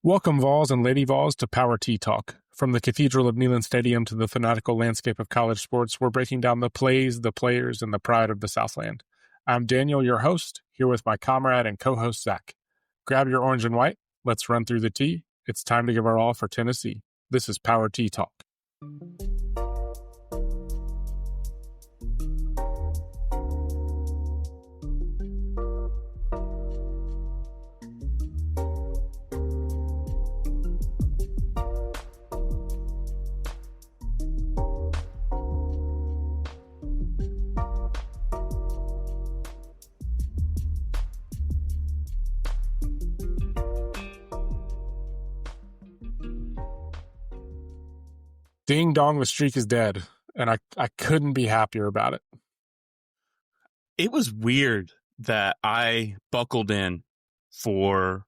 Welcome, Vols and Lady Vols, to Power Tea Talk. From the Cathedral of Neyland Stadium to the fanatical landscape of college sports, we're breaking down the plays, the players, and the pride of the Southland. I'm Daniel, your host, here with my comrade and co-host, Zach. Grab your orange and white. Let's run through the tea. It's time to give our all for Tennessee. This is Power Tea Talk. Ding dong, the streak is dead, and I couldn't be happier about it. It was weird that I buckled in for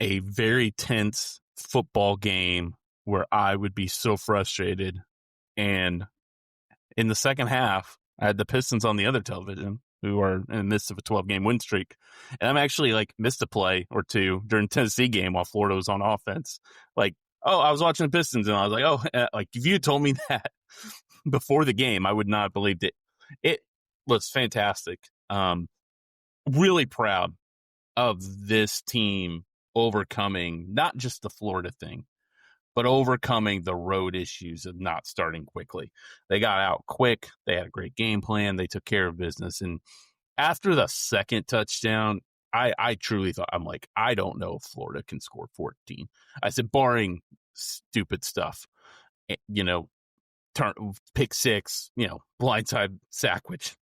a very tense football game where I would be so frustrated. And in the second half, I had the Pistons on the other television, who are in the midst of a 12-game win streak. And I'm actually missed a play or two during the Tennessee game while Florida was on offense. I was watching the Pistons, and I was like, if you had told me that before the game, I would not have believed it. It was fantastic. Really proud of this team overcoming not just the Florida thing, but overcoming the road issues of not starting quickly. They got out quick. They had a great game plan. They took care of business. And after the second touchdown, I truly thought, I don't know if Florida can score 14. I said, barring stupid stuff, pick six, blindside sack, which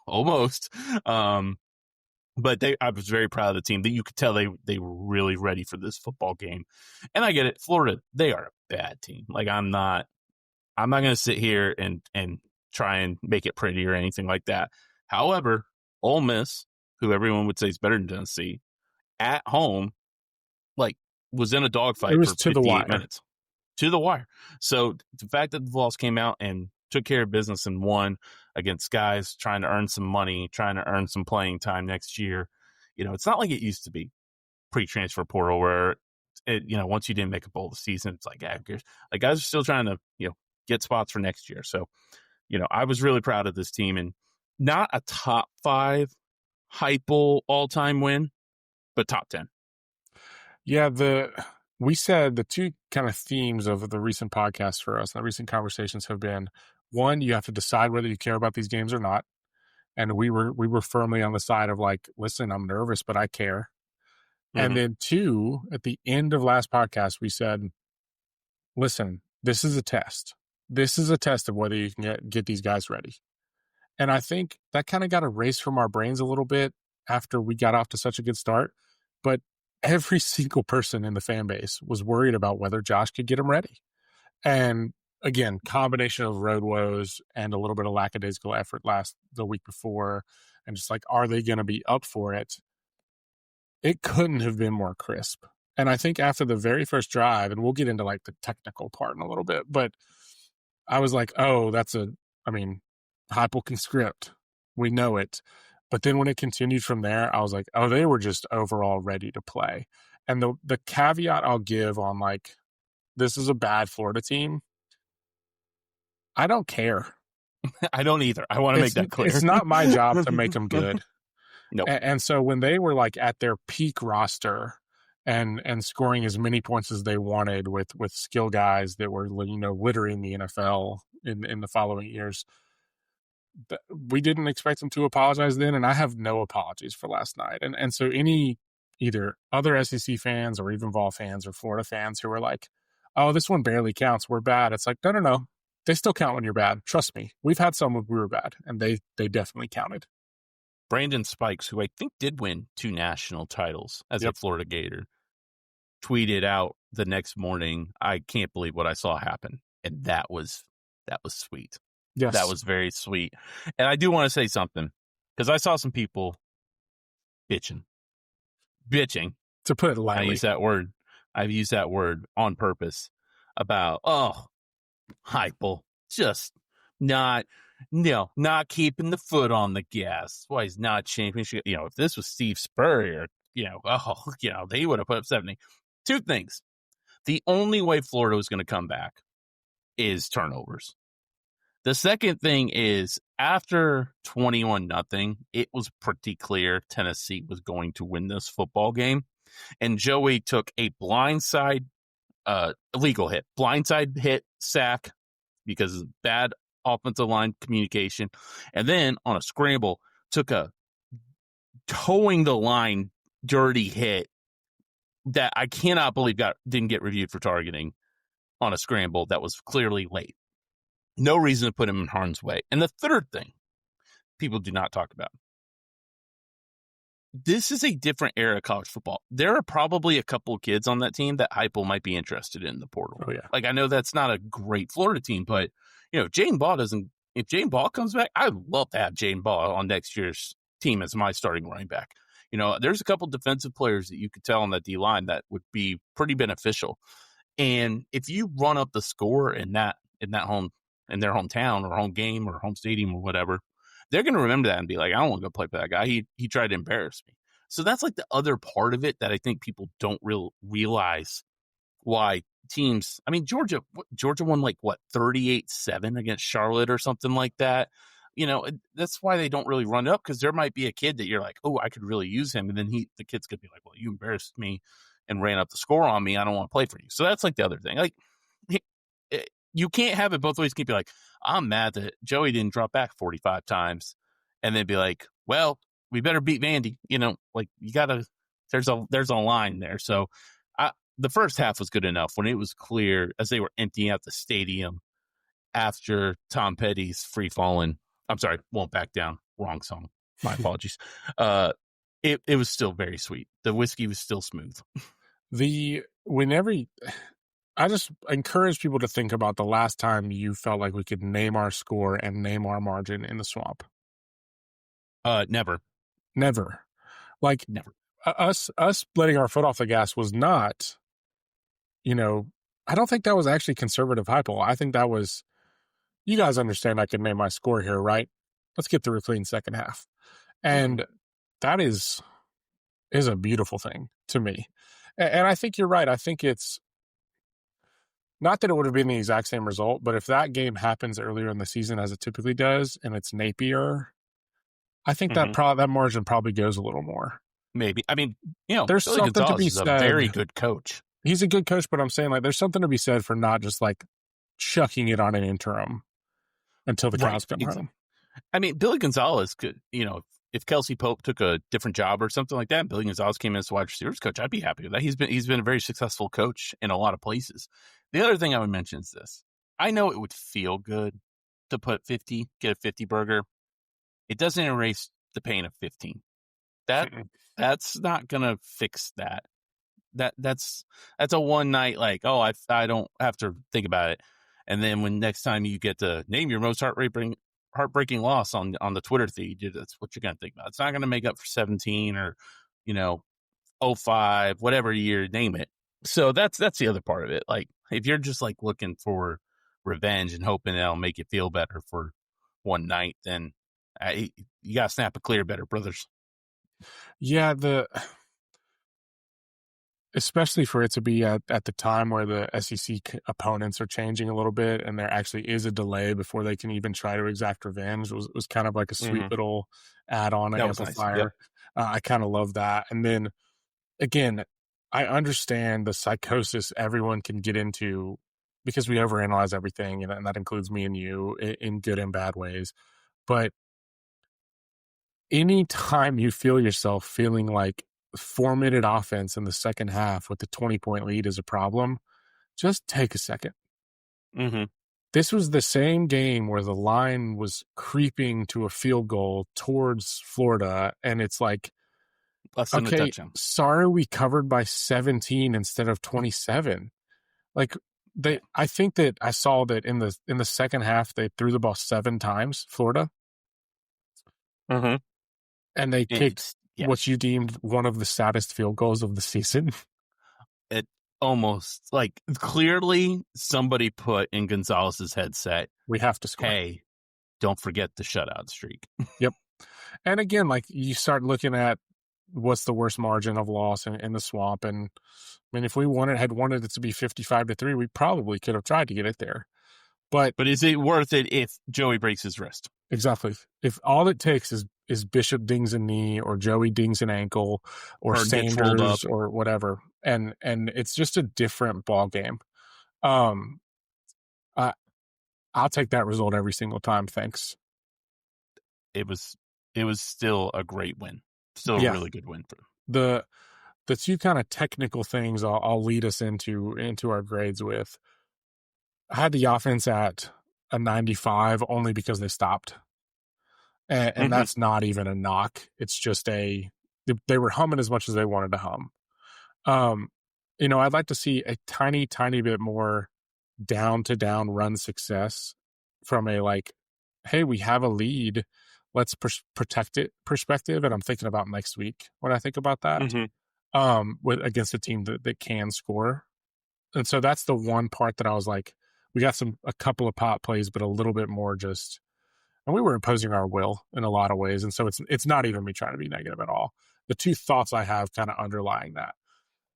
almost. But I was very proud of the team. That you could tell they were really ready for this football game. And I get it, Florida, they are a bad team. I'm not going to sit here and try and make it pretty or anything like that. However, Ole Miss, who everyone would say is better than Tennessee, at home, was in a dogfight for 58 minutes. To the wire. So the fact that the Vols came out and took care of business and won against guys trying to earn some money, trying to earn some playing time next year, it's not like it used to be pre-transfer portal where, once you didn't make a bowl this season, it's like, who cares? Guys are still trying to, get spots for next year. So, I was really proud of this team, and not a top 5 Heupel all-time win, but top 10. Yeah, we said the two kind of themes of the recent podcasts for us, the recent conversations have been, one, you have to decide whether you care about these games or not. And we were firmly on the side of listen, I'm nervous, but I care. Mm-hmm. And then two, at the end of last podcast, we said, listen, this is a test. This is a test of whether you can get these guys ready. And I think that kind of got erased from our brains a little bit after we got off to such a good start. But every single person in the fan base was worried about whether Josh could get them ready. And again, combination of road woes and a little bit of lackadaisical effort the week before, and just are they going to be up for it? It couldn't have been more crisp. And I think after the very first drive, and we'll get into the technical part in a little bit, but I was like, oh, Heupel can script. We know it. But then when it continued from there, I was like, oh, they were just overall ready to play. And the caveat I'll give on this is a bad Florida team, I don't care. I don't either. I want to make that clear. It's not my job to make them good. Nope. And so when they were at their peak roster and scoring as many points as they wanted with skill guys that were littering the NFL in the following years, we didn't expect them to apologize then, and I have no apologies for last night. And so any either other SEC fans or even Vol fans or Florida fans who were oh, this one barely counts, we're bad. It's no. They still count when you're bad. Trust me. We've had some when we were bad, and they definitely counted. Brandon Spikes, who I think did win 2 national titles as a Florida Gator, tweeted out the next morning, I can't believe what I saw happen. And that was sweet. Yes. That was very sweet. And I do want to say something, because I saw some people bitching. To put it lightly. I've used that word on purpose about, Heupel just not keeping the foot on the gas. Why he's not championship. If this was Steve Spurrier, they would have put up 70. Two things. The only way Florida was going to come back is turnovers. The second thing is after 21-0, it was pretty clear Tennessee was going to win this football game. And Joey took a blindside illegal hit, blindside hit sack because of bad offensive line communication. And then on a scramble, took a towing the line dirty hit that I cannot believe didn't get reviewed for targeting on a scramble that was clearly late. No reason to put him in harm's way. And the third thing people do not talk about. This is a different era of college football. There are probably a couple of kids on that team that Heupel might be interested in the portal. Oh, yeah. Like, I know that's not a great Florida team, but, if Jaden Ball comes back, I'd love to have Jaden Ball on next year's team as my starting running back. There's a couple defensive players that you could tell on the D-line that would be pretty beneficial. And if you run up the score in their hometown or home game or home stadium or whatever, they're going to remember that and be like, I don't want to go play for that guy. He tried to embarrass me. So that's like the other part of it that I think people don't realize why teams. I mean, Georgia won 38-7 against Charlotte or something like that. That's why they don't really run up, because there might be a kid that you're like, oh, I could really use him. And then the kid's going to be like, well, you embarrassed me and ran up the score on me. I don't want to play for you. So that's like the other thing. Like, you can't have it both ways. Keep be like, I'm mad that Joey didn't drop back 45 times, and then be like, well, we better beat Vandy. You gotta. There's a line there. So, the first half was good enough when it was clear as they were emptying out the stadium after Tom Petty's free falling. I'm sorry, won't back down. Wrong song. My apologies. It was still very sweet. The whiskey was still smooth. I just encourage people to think about the last time you felt like we could name our score and name our margin in the Swamp. Never. Like, never. Us letting our foot off the gas was not, I don't think that was actually conservative Heupel. I think that was, you guys understand I can name my score here, right? Let's get through a clean second half. And that is a beautiful thing to me. And I think you're right. I think it's, not that it would have been the exact same result, but if that game happens earlier in the season as it typically does, and it's Napier, I think that margin probably goes a little more. Maybe. I mean, there's Billy something Gonzalez to be is said. A very good coach. He's a good coach, but I'm saying there's something to be said for not just chucking it on an interim until the cows come home. I mean, Billy Gonzalez could, if Kelsey Pope took a different job or something like that, and Billy Gonzalez came in as wide receivers coach, I'd be happy with that. He's been a very successful coach in a lot of places. The other thing I would mention is this. I know it would feel good to get a 50 burger. It doesn't erase the pain of 15. That's not gonna fix that. That's a one night I don't have to think about it. And then when next time you get to name your most heartbreaking loss on the Twitter feed, that's what you're gonna think about. It's not gonna make up for 17 or 05, whatever year, name it. So that's the other part of it. Like, if you're just looking for revenge and hoping that'll make you feel better for one night, then you gotta snap a clear better, brothers. Yeah, especially for it to be at the time where the SEC opponents are changing a little bit, and there actually is a delay before they can even try to exact revenge, was kind of like a sweet little add-on amplifier. Nice. Yep. I kind of love that. And then again, I understand the psychosis everyone can get into because we overanalyze everything, and that includes me and you in good and bad ways. But anytime you feel yourself feeling like 4-minute offense in the second half with the 20-point lead is a problem, just take a second. This was the same game where the line was creeping to a field goal towards Florida, and it's like, okay, sorry we covered by 17 instead of 27. I think that I saw that in the second half they threw the ball 7 times, Florida. And they kicked what you deemed one of the saddest field goals of the season. It almost clearly somebody put in Gonzalez's headset, we have to score. Hey, don't forget the shutout streak. Yep. And again, you start looking at what's the worst margin of loss in the swamp. And I mean, if we had wanted it to be 55-3, we probably could have tried to get it there. But is it worth it if Joey breaks his wrist? Exactly. If all it takes is Bishop dings a knee or Joey dings an ankle or Sanders or whatever, and it's just a different ball game. I'll take that result every single time. Thanks. It was still a great win. Still a really good win for them. The two kind of technical things I'll lead us into our grades with. I had the offense at a 95 only because they stopped. And that's not even a knock. It's just they were humming as much as they wanted to hum. I'd like to see a tiny, tiny bit more down to down run success from a like, hey, we have a lead, let's protect it perspective. And I'm thinking about next week when I think about that, against a team that can score. And so that's the one part that I was like, we got a couple of pop plays, but a little bit more just, and we were imposing our will in a lot of ways. And so it's not even me trying to be negative at all. The two thoughts I have kind of underlying that.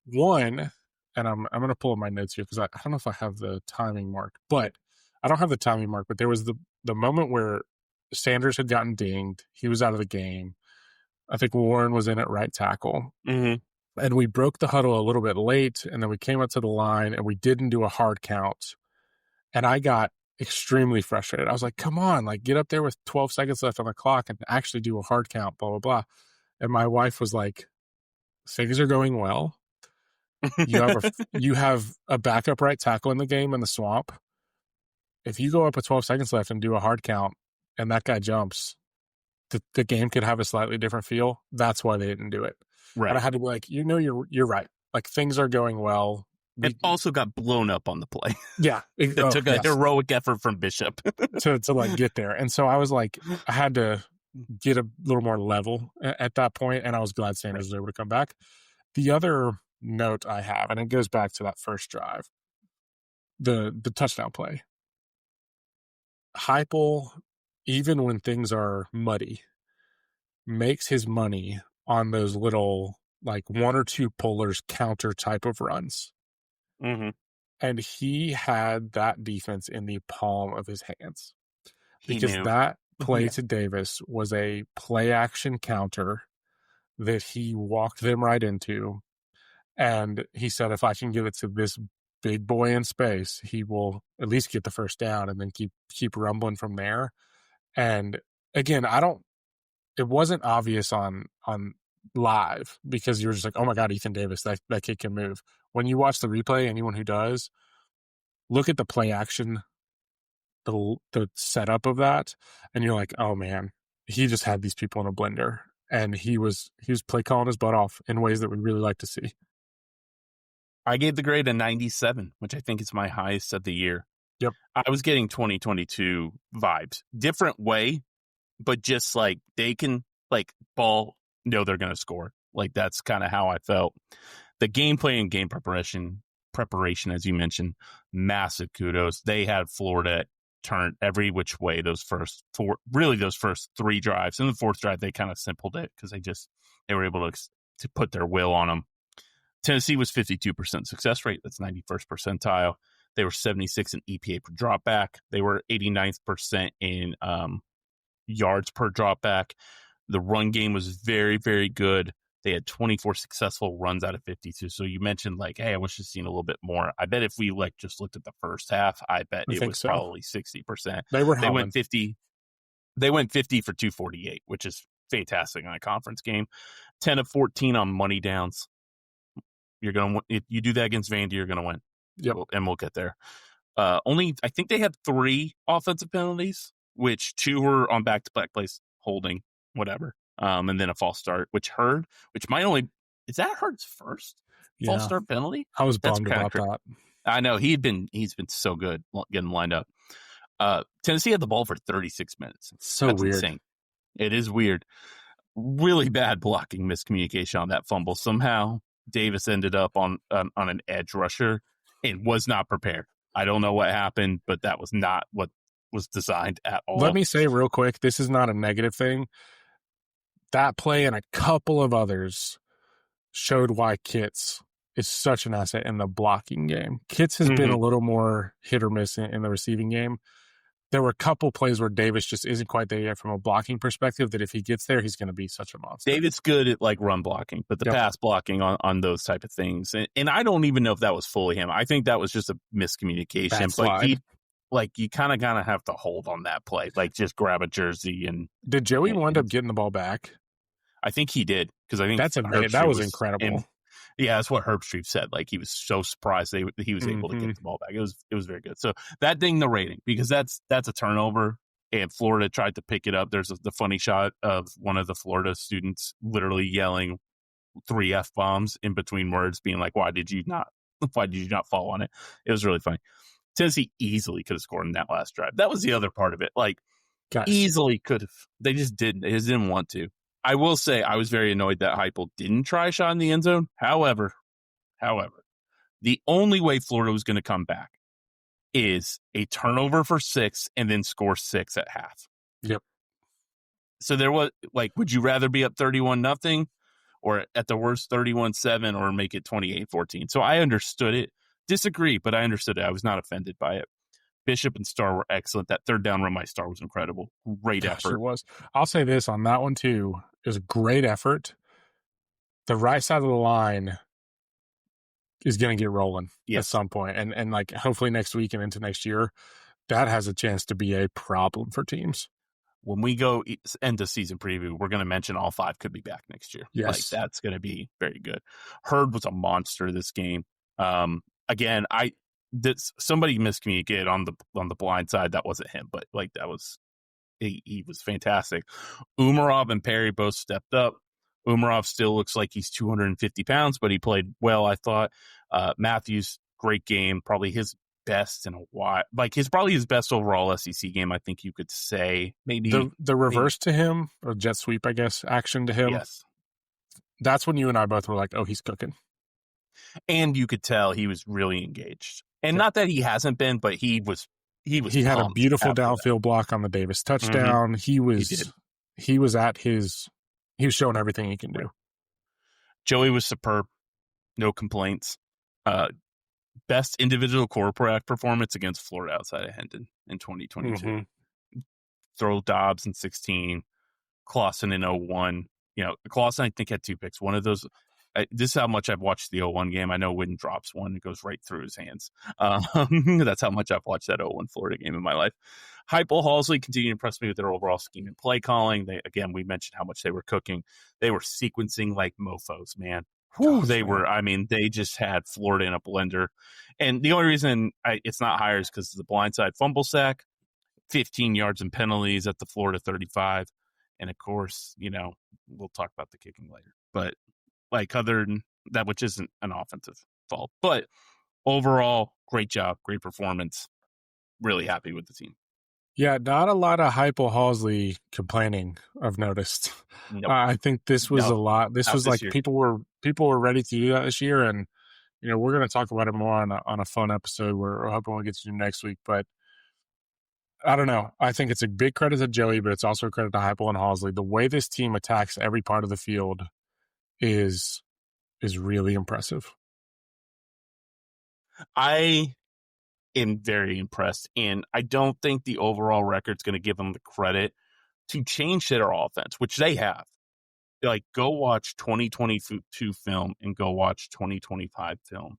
One, and I'm going to pull up my notes here because I don't know if I have the timing mark, but I don't have the timing mark, but there was the moment where Sanders had gotten dinged. He was out of the game. I think Warren was in at right tackle. And we broke the huddle a little bit late, and then we came up to the line, and we didn't do a hard count. And I got extremely frustrated. I was like, come on, like get up there with 12 seconds left on the clock and actually do a hard count, blah, blah, blah. And my wife was like, things are going well. You have a backup right tackle in the game in the swamp. If you go up with 12 seconds left and do a hard count and that guy jumps, the game could have a slightly different feel. That's why they didn't do it. Right. And I had to be like, you're right. Like things are going well. It also got blown up on the play. Yeah. It took a heroic effort from Bishop to like get there. And so I was like, I had to get a little more level at that point, and I was glad Sanders was able to come back. The other note I have, and it goes back to that first drive, the touchdown play. Heupel, even when things are muddy, makes his money on those little like one or two pullers counter type of runs. And he had that defense in the palm of his hands because that play to Davis was a play action counter that he walked them right into. And he said, if I can give it to this big boy in space, he will at least get the first down and then keep rumbling from there. And again, it wasn't obvious on live because you were just like, oh my God, Ethan Davis, that kid can move. When you watch the replay, anyone who does, look at the play action, the setup of that, and you're like, oh man, he just had these people in a blender, and he was play calling his butt off in ways that we really like to see. I gave the grade a 97, which I think is my highest of the year. Yep. I was getting 2022 vibes. Different way, but just like they can like ball, know they're going to score. Like that's kind of how I felt. The gameplay and game preparation, as you mentioned, massive kudos. They had Florida turn every which way those first three drives. In the fourth drive, they kind of simpled it because they were able to put their will on them. Tennessee was 52% success rate. That's 91st percentile. They were 76 in EPA per dropback. They were 89th percent in yards per dropback. The run game was very, very good. They had 24 successful runs out of 52. So you mentioned like, hey, I wish I'd seen a little bit more. I bet if we like just looked at the first half, I bet it was probably 60%. They went 50. They went 50 for 248, which is fantastic on a conference game. 10 of 14 on money downs. You're gonna if you do that against Vandy, you're gonna win. Yep, and we'll get there. I think they had 3 offensive penalties, which 2 were on back-to-back plays, holding, whatever. And then a false start, which might only is that Hurd's first false start penalty? I was bummed about that. I know he's been so good getting lined up. Tennessee had the ball for 36 minutes. That's weird. Insane. It is weird. Really bad blocking miscommunication on that fumble. Somehow Davis ended up on an edge rusher and was not prepared. I don't know what happened, but that was not what was designed at all. Let me say real quick, this is not a negative thing. that play and a couple of others showed why Kitts is such an asset in the blocking game. Kitts has been a little more hit or miss in the receiving game. There were a couple plays where Davis just isn't quite there yet from a blocking perspective, that if he gets there, he's going to be such a monster. David's good at like run blocking, but the pass blocking on those type of things. And I don't even know if that was fully him. I think that was just a miscommunication. Like you kind of have to hold on that play, like just grab a jersey. And did Joey wind up getting the ball back? I think he did, because I think that's that was incredible. Yeah, that's what Herbstreit said. Like, he was so surprised he was able to get the ball back. It was very good. So that dinged the rating, because that's a turnover, and Florida tried to pick it up. There's the funny shot of one of the Florida students literally yelling 3 F-bombs in between words, being like, why did you not fall on it? It was really funny. Tennessee easily could have scored in that last drive. That was the other part of it. Like, easily could have. They just didn't. They just didn't want to. I will say I was very annoyed that Heupel didn't try a shot in the end zone. However, the only way Florida was going to come back is a turnover for 6 and then score 6 at half. Yep. So there was, like, would you rather be up 31-0 or at the worst 31-7 or make it 28-14? So I understood it. Disagree, but I understood it. I was not offended by it. Bishop and Starr were excellent. That third down run by Starr was incredible. Great effort. It was. I'll say this on that one too. It was a great effort. The right side of the line is going to get rolling at some point. And like, hopefully next week and into next year, that has a chance to be a problem for teams. When we go into season preview, we're going to mention all 5 could be back next year. Yes. Like, that's going to be very good. Hurd was a monster this game. Again, somebody miscommunicated on the blind side. That wasn't him, but like, that was, he was fantastic. Umarov and Perry both stepped up. Umarov still looks like he's 250 pounds, but he played well, I thought. Matthews, great game, probably his best in a while. Like, probably his best overall SEC game, I think you could say. Maybe the reverse to him, or jet sweep, I guess, action to him. Yes, that's when you and I both were like, "Oh, he's cooking." And you could tell he was really engaged. And not that he hasn't been, but he had a beautiful downfield block on the Davis touchdown. He was showing everything he can do. Joey was superb. No complaints. Best individual quarterback performance against Florida outside of Hendon in 2022. Throw Dobbs in 16, Clausen in 01. You know, Clausen, I think, had 2 picks. One of those, this is how much I've watched the 01 game. I know Witten drops one, it goes right through his hands. That's how much I've watched that 01 Florida game in my life. Heupel, Halsley continue to impress me with their overall scheme and play calling. We mentioned how much they were cooking. They were sequencing like mofos, man. They just had Florida in a blender. And the only reason it's not higher is because of the blindside fumble sack, 15 yards and penalties at the Florida 35. And of course, you know, we'll talk about the kicking later. But like, other than that, which isn't an offensive fault, but overall, great job, great performance. Really happy with the team. Yeah, not a lot of Heupel Halsley complaining, I've noticed. Nope. I think this was a lot. This was like year. people were ready to do that this year, and you know, we're going to talk about it more on a fun episode where we're hoping we'll get to do next week. But I don't know. I think it's a big credit to Joey, but it's also a credit to Heupel and Halsley. The way this team attacks every part of the field is really impressive. I am very impressed, and I don't think the overall record's going to give them the credit to change their offense, which they have. Like, go watch 2022 film and go watch 2025 film.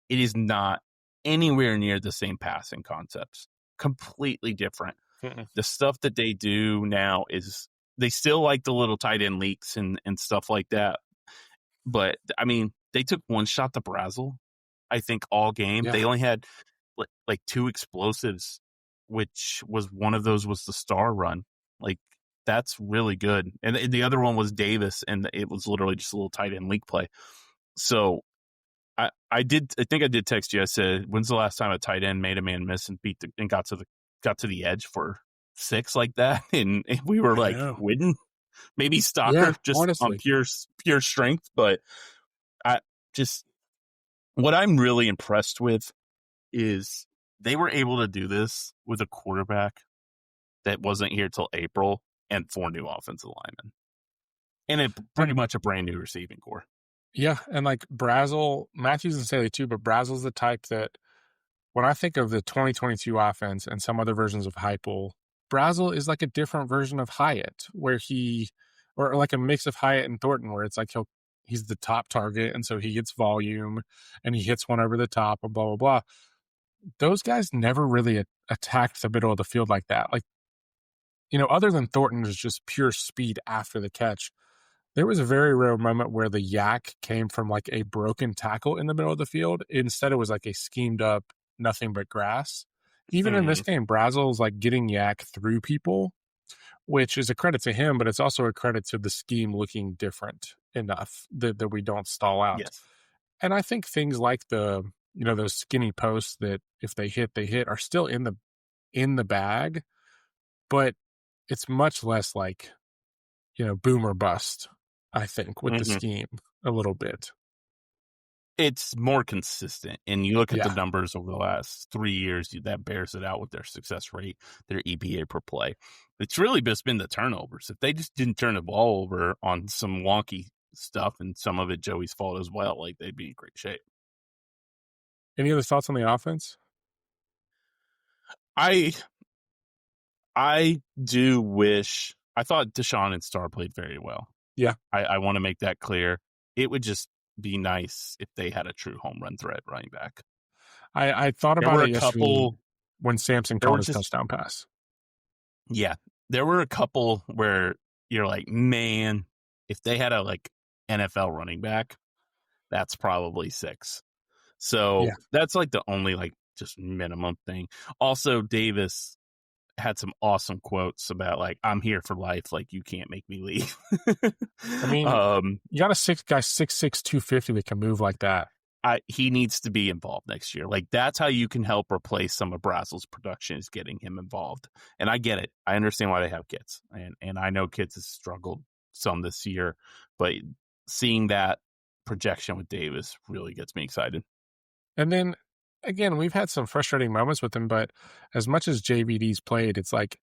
It is not anywhere near the same passing concepts. Completely different. The stuff that they do now is, they still like the little tight end leaks and stuff like that. But, I mean, they took one shot to Brazel, I think, all game. Yeah. They only had like 2 explosives, which was one of those was the Star run. Like, that's really good. And the other one was Davis, and it was literally just a little tight end leak play. So I think I did text you. I said, when's the last time a tight end made a man miss and got to the edge for 6 like that? And we were like, Witten, maybe Stalker, just honestly, on pure strength. But what I'm really impressed with is they were able to do this with a quarterback that wasn't here till April and 4 new offensive linemen. And pretty much a brand new receiving core. Yeah, and like Brazel, Matthews and Staley too, but Brazel's the type that when I think of the 2022 offense and some other versions of Heupel, Brazel is like a different version of Hyatt, or like a mix of Hyatt and Thornton, where it's like he's the top target, and so he gets volume, and he hits one over the top, and blah blah blah. Those guys never really attacked the middle of the field like that. Like, other than Thornton is just pure speed after the catch. There was a very rare moment where the yak came from like a broken tackle in the middle of the field. Instead, it was like a schemed up nothing but grass. Even in this game, Brazel's like getting yak through people, which is a credit to him, but it's also a credit to the scheme looking different enough that we don't stall out. Yes. And I think things like those skinny posts that if they hit, are still in the bag, but it's much less like, boom or bust, I think, with the scheme a little bit. It's more consistent. And you look at the numbers over the last 3 years, that bears it out with their success rate, their EPA per play. It's really just been the turnovers. If they just didn't turn the ball over on some wonky stuff, and some of it Joey's fault as well, like they'd be in great shape. Any other thoughts on the offense? I do wish. I thought Deshaun and Starr played very well. Yeah. I want to make that clear. It would just be nice if they had a true home run threat running back. I thought about it yesterday when Sampson caught his touchdown pass. Yeah. There were a couple where you're like, man, if they had a like NFL running back, that's probably 6. So that's like the only like just minimum thing. Also, Davis had some awesome quotes about like, I'm here for life, like you can't make me leave. I mean, you got a 6'6", 250 that can move like that. He needs to be involved next year. Like that's how you can help replace some of Brazel's production, is getting him involved. And I get it. I understand why they have Kitts, and I know Kitts has struggled some this year, but seeing that projection with Davis really gets me excited. And then again, we've had some frustrating moments with him, but as much as JVD's played, it's like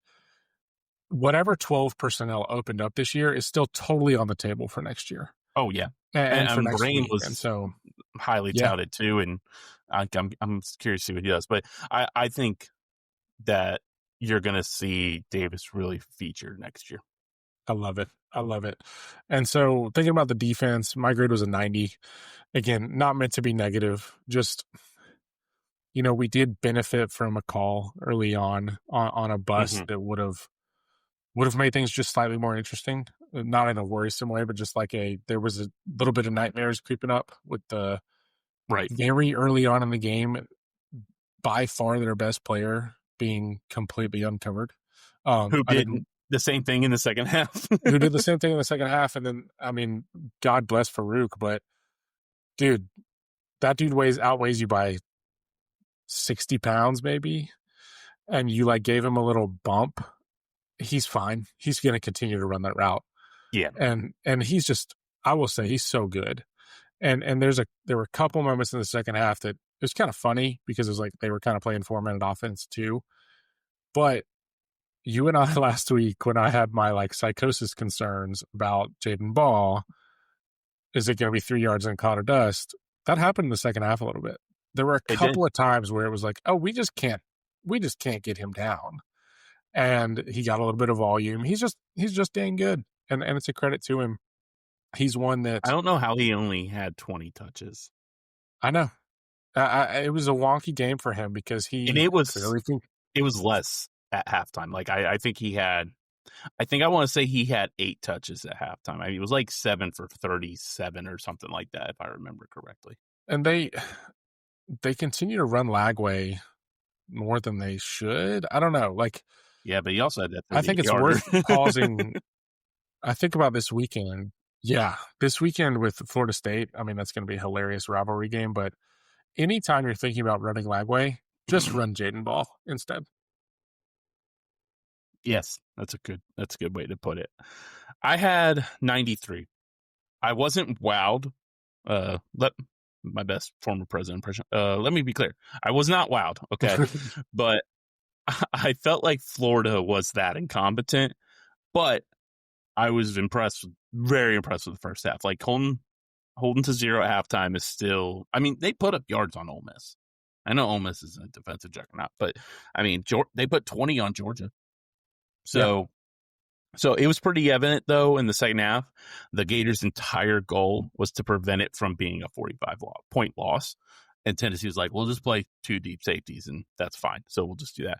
whatever 12 personnel opened up this year is still totally on the table for next year. Oh yeah, and for next Brain week. was and so highly touted too, and I'm curious to see what he does. But I think that you're going to see Davis really featured next year. I love it. And so thinking about the defense, my grade was a 90. Again, not meant to be negative, just we did benefit from a call early on a bus that would have made things just slightly more interesting. Not in a worrisome way, but just like there was a little bit of nightmares creeping up with the very early on in the game, by far their best player being completely uncovered. Who did the same thing in the second half. Who did the same thing in the second half. And then, I mean, God bless Farouk, but dude, that dude outweighs you by 60 pounds maybe, and you like gave him a little bump. He's fine. He's going to continue to run that route. Yeah. And he's just, I will say, he's so good. And there were a couple moments in the second half that it was kind of funny because it was like they were kind of playing 4-minute offense too. But you and I last week, when I had my like psychosis concerns about Jaden Ball, is it going to be 3 yards in a cloud of dust? That happened in the second half a little bit. There were a couple of times where it was like, oh, we just can't get him down. And he got a little bit of volume. He's just dang good. And it's a credit to him. He's one that I don't know how he only had 20 touches. I know. It was a wonky game for him because it was less at halftime. Like I think I want to say he had 8 touches at halftime. I mean, it was like 7 for 37 or something like that, if I remember correctly. And they continue to run Lagway more than they should. I don't know. Like, yeah, but he also had that. I think it's worth pausing. I think about this weekend. Yeah, this weekend with Florida State. I mean, that's going to be a hilarious rivalry game. But anytime you're thinking about running Lagway, just run Jaden Ball instead. Yes, that's a good way to put it. I had 93. I wasn't wowed. My best former president impression. Let me be clear. I was not wowed. Okay, but I felt like Florida was that incompetent. But I was impressed, very impressed with the first half. Like holding to 0 at halftime is still, I mean, they put up yards on Ole Miss. I know Ole Miss is a defensive juggernaut, but I mean, they put 20 on Georgia. So it was pretty evident, though, in the second half, the Gators' entire goal was to prevent it from being a 45-point loss. And Tennessee was like, we'll just play 2 deep safeties, and that's fine. So we'll just do that.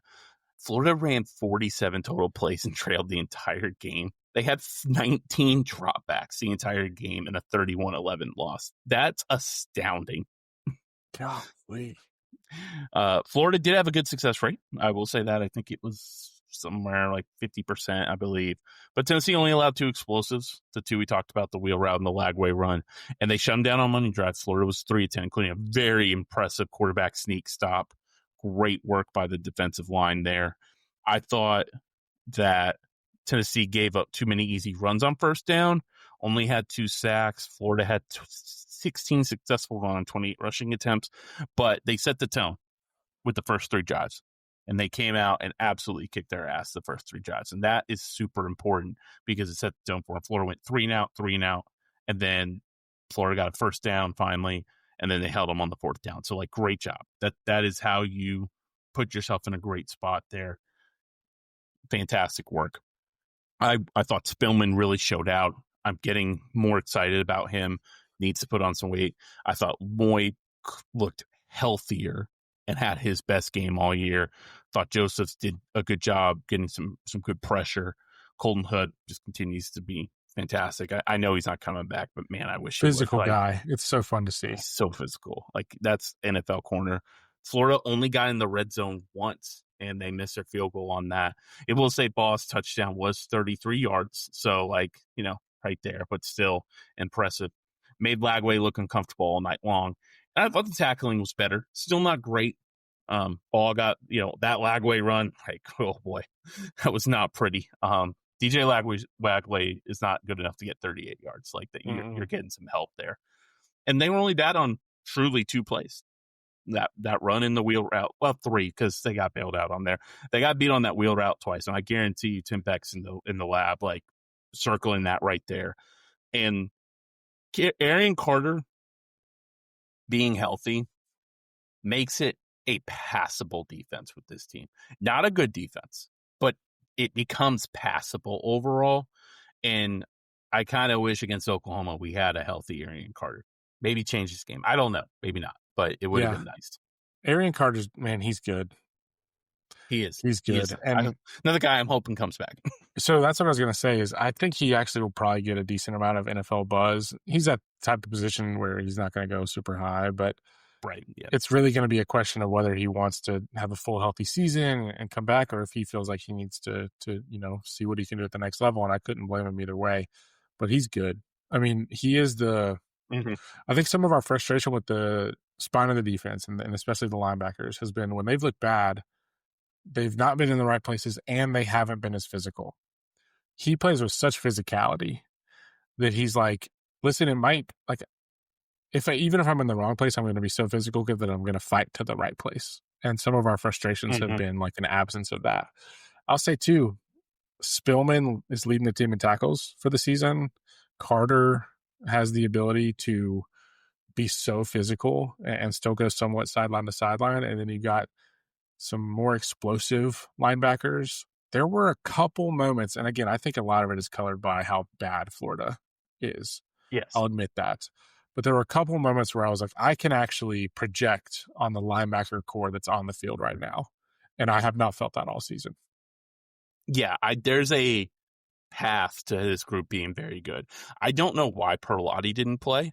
Florida ran 47 total plays and trailed the entire game. They had 19 dropbacks the entire game and a 31-11 loss. That's astounding. Golly. Florida did have a good success rate. I will say that. I think it was somewhere like 50%, I believe. But Tennessee only allowed 2 explosives, the 2 we talked about, the wheel route and the lagway run. And they shut them down on money drives. Florida was 3-10, including a very impressive quarterback sneak stop. Great work by the defensive line there. I thought that Tennessee gave up too many easy runs on first down, only had 2 sacks. Florida had 16 successful run on 28 rushing attempts, but they set the tone with the first 3 drives. And they came out and absolutely kicked their ass the first 3 drives. And that is super important because it set the tone for them. Florida went 3 and out. And then Florida got a first down finally. And then they held them on the 4th down. So, like, great job. That is how you put yourself in a great spot there. Fantastic work. I thought Spillman really showed out. I'm getting more excited about him. Needs to put on some weight. I thought Lloyd looked healthier and had his best game all year. Thought Josephs did a good job getting some good pressure. Colton Hood just continues to be fantastic. I know he's not coming back, but man, I wish physical he would. guy. It's so fun to see. He's so physical. Like, that's NFL corner. Florida only got in the red zone once, and they missed their field goal on that. It will say Boss touchdown was 33 yards. So, like, right there, but still impressive. Made Lagway look uncomfortable all night long. And I thought the tackling was better. Still not great. Ball got, that Lagway run. Like, oh boy, that was not pretty. DJ Lagway is not good enough to get 38 yards. Like that, you're getting some help there. And they were only bad on truly 2 plays. That run in the wheel route, well, 3 because they got bailed out on there. They got beat on that wheel route twice, and I guarantee you, Tim Beck's in the lab, like circling that right there. And Arian Carter being healthy makes it a passable defense with this team. Not a good defense, but it becomes passable overall. And I kind of wish against Oklahoma we had a healthy Arian Carter. Maybe change this game. I don't know. Maybe not, but it would have been nice. Arian Carter's, man, he's good. He is. He's good. He is. And another guy I'm hoping comes back. So that's what I was going to say is I think he actually will probably get a decent amount of NFL buzz. He's that type of position where he's not going to go super high, but right. Yeah. It's really going to be a question of whether he wants to have a full healthy season and come back, or if he feels like he needs to see what he can do at the next level. And I couldn't blame him either way, but he's good. I mean, he is I think some of our frustration with the spine of the defense and especially the linebackers has been when they've looked bad, they've not been in the right places and they haven't been as physical. He plays with such physicality that he's like, listen, it might, like, even if I'm in the wrong place, I'm going to be so physical that I'm going to fight to the right place. And some of our frustrations have been like an absence of that. I'll say too, Spillman is leading the team in tackles for the season. Carter has the ability to be so physical and still go somewhat sideline to sideline. And then you got some more explosive linebackers. There were a couple moments, and again, I think a lot of it is colored by how bad Florida is. Yes. I'll admit that. But there were a couple moments where I was like, I can actually project on the linebacker core that's on the field right now. And I have not felt that all season. Yeah, there's a path to this group being very good. I don't know why Perlotti didn't play.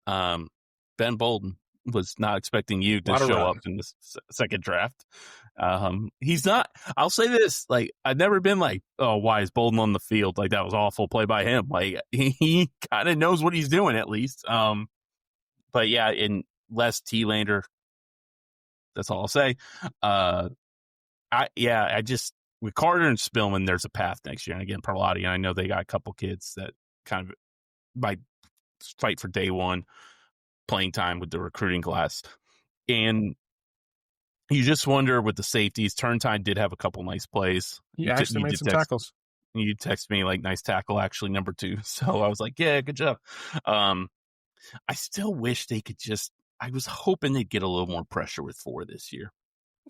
Ben Bolden was not expecting you to show up in the second draft. He's not. I'll say this: like, I've never been like, oh, why is Bolden on the field? Like, that was awful play by him. Like, he kind of knows what he's doing at least. But yeah, in Les T-Lander, that's all I'll say. I just with Carter and Spillman, there's a path next year. And again, Perlotti, and I know they got a couple kids that kind of might fight for day one playing time with the recruiting class. And you just wonder with the safeties, Turntine did have a couple nice plays. He actually made some tackles. and you text me like, nice tackle, actually, number 2. So I was like, yeah, good job. I still wish they could just, I was hoping they'd get a little more pressure with 4 this year.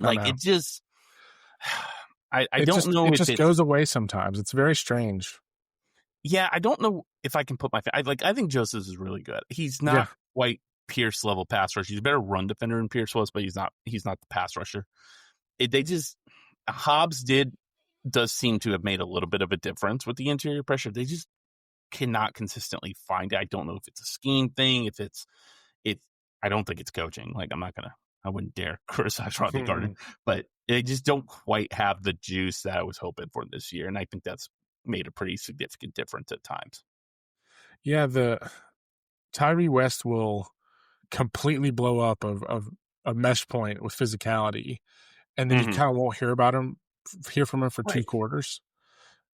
I Like, know. it just, I It don't know if just it's, goes away sometimes. It's very strange. yeah, I don't know if I can put my, I think Joseph is really good. He's Yeah. not quite Pierce level pass rusher. He's a better run defender than Pierce was, but he's not the pass rusher. They just, Hobbs does seem to have made a little bit of a difference with the interior pressure. They just cannot consistently find it. I don't know if it's a scheme thing, if it's, I don't think it's coaching. Like, I wouldn't dare criticize Rodney Gardner, but they just don't quite have the juice that I was hoping for this year. And I think that's made a pretty significant difference at times. Yeah, the Tyree West will completely blow up of a mesh point with physicality, and then you kind of won't hear from him for 2 quarters.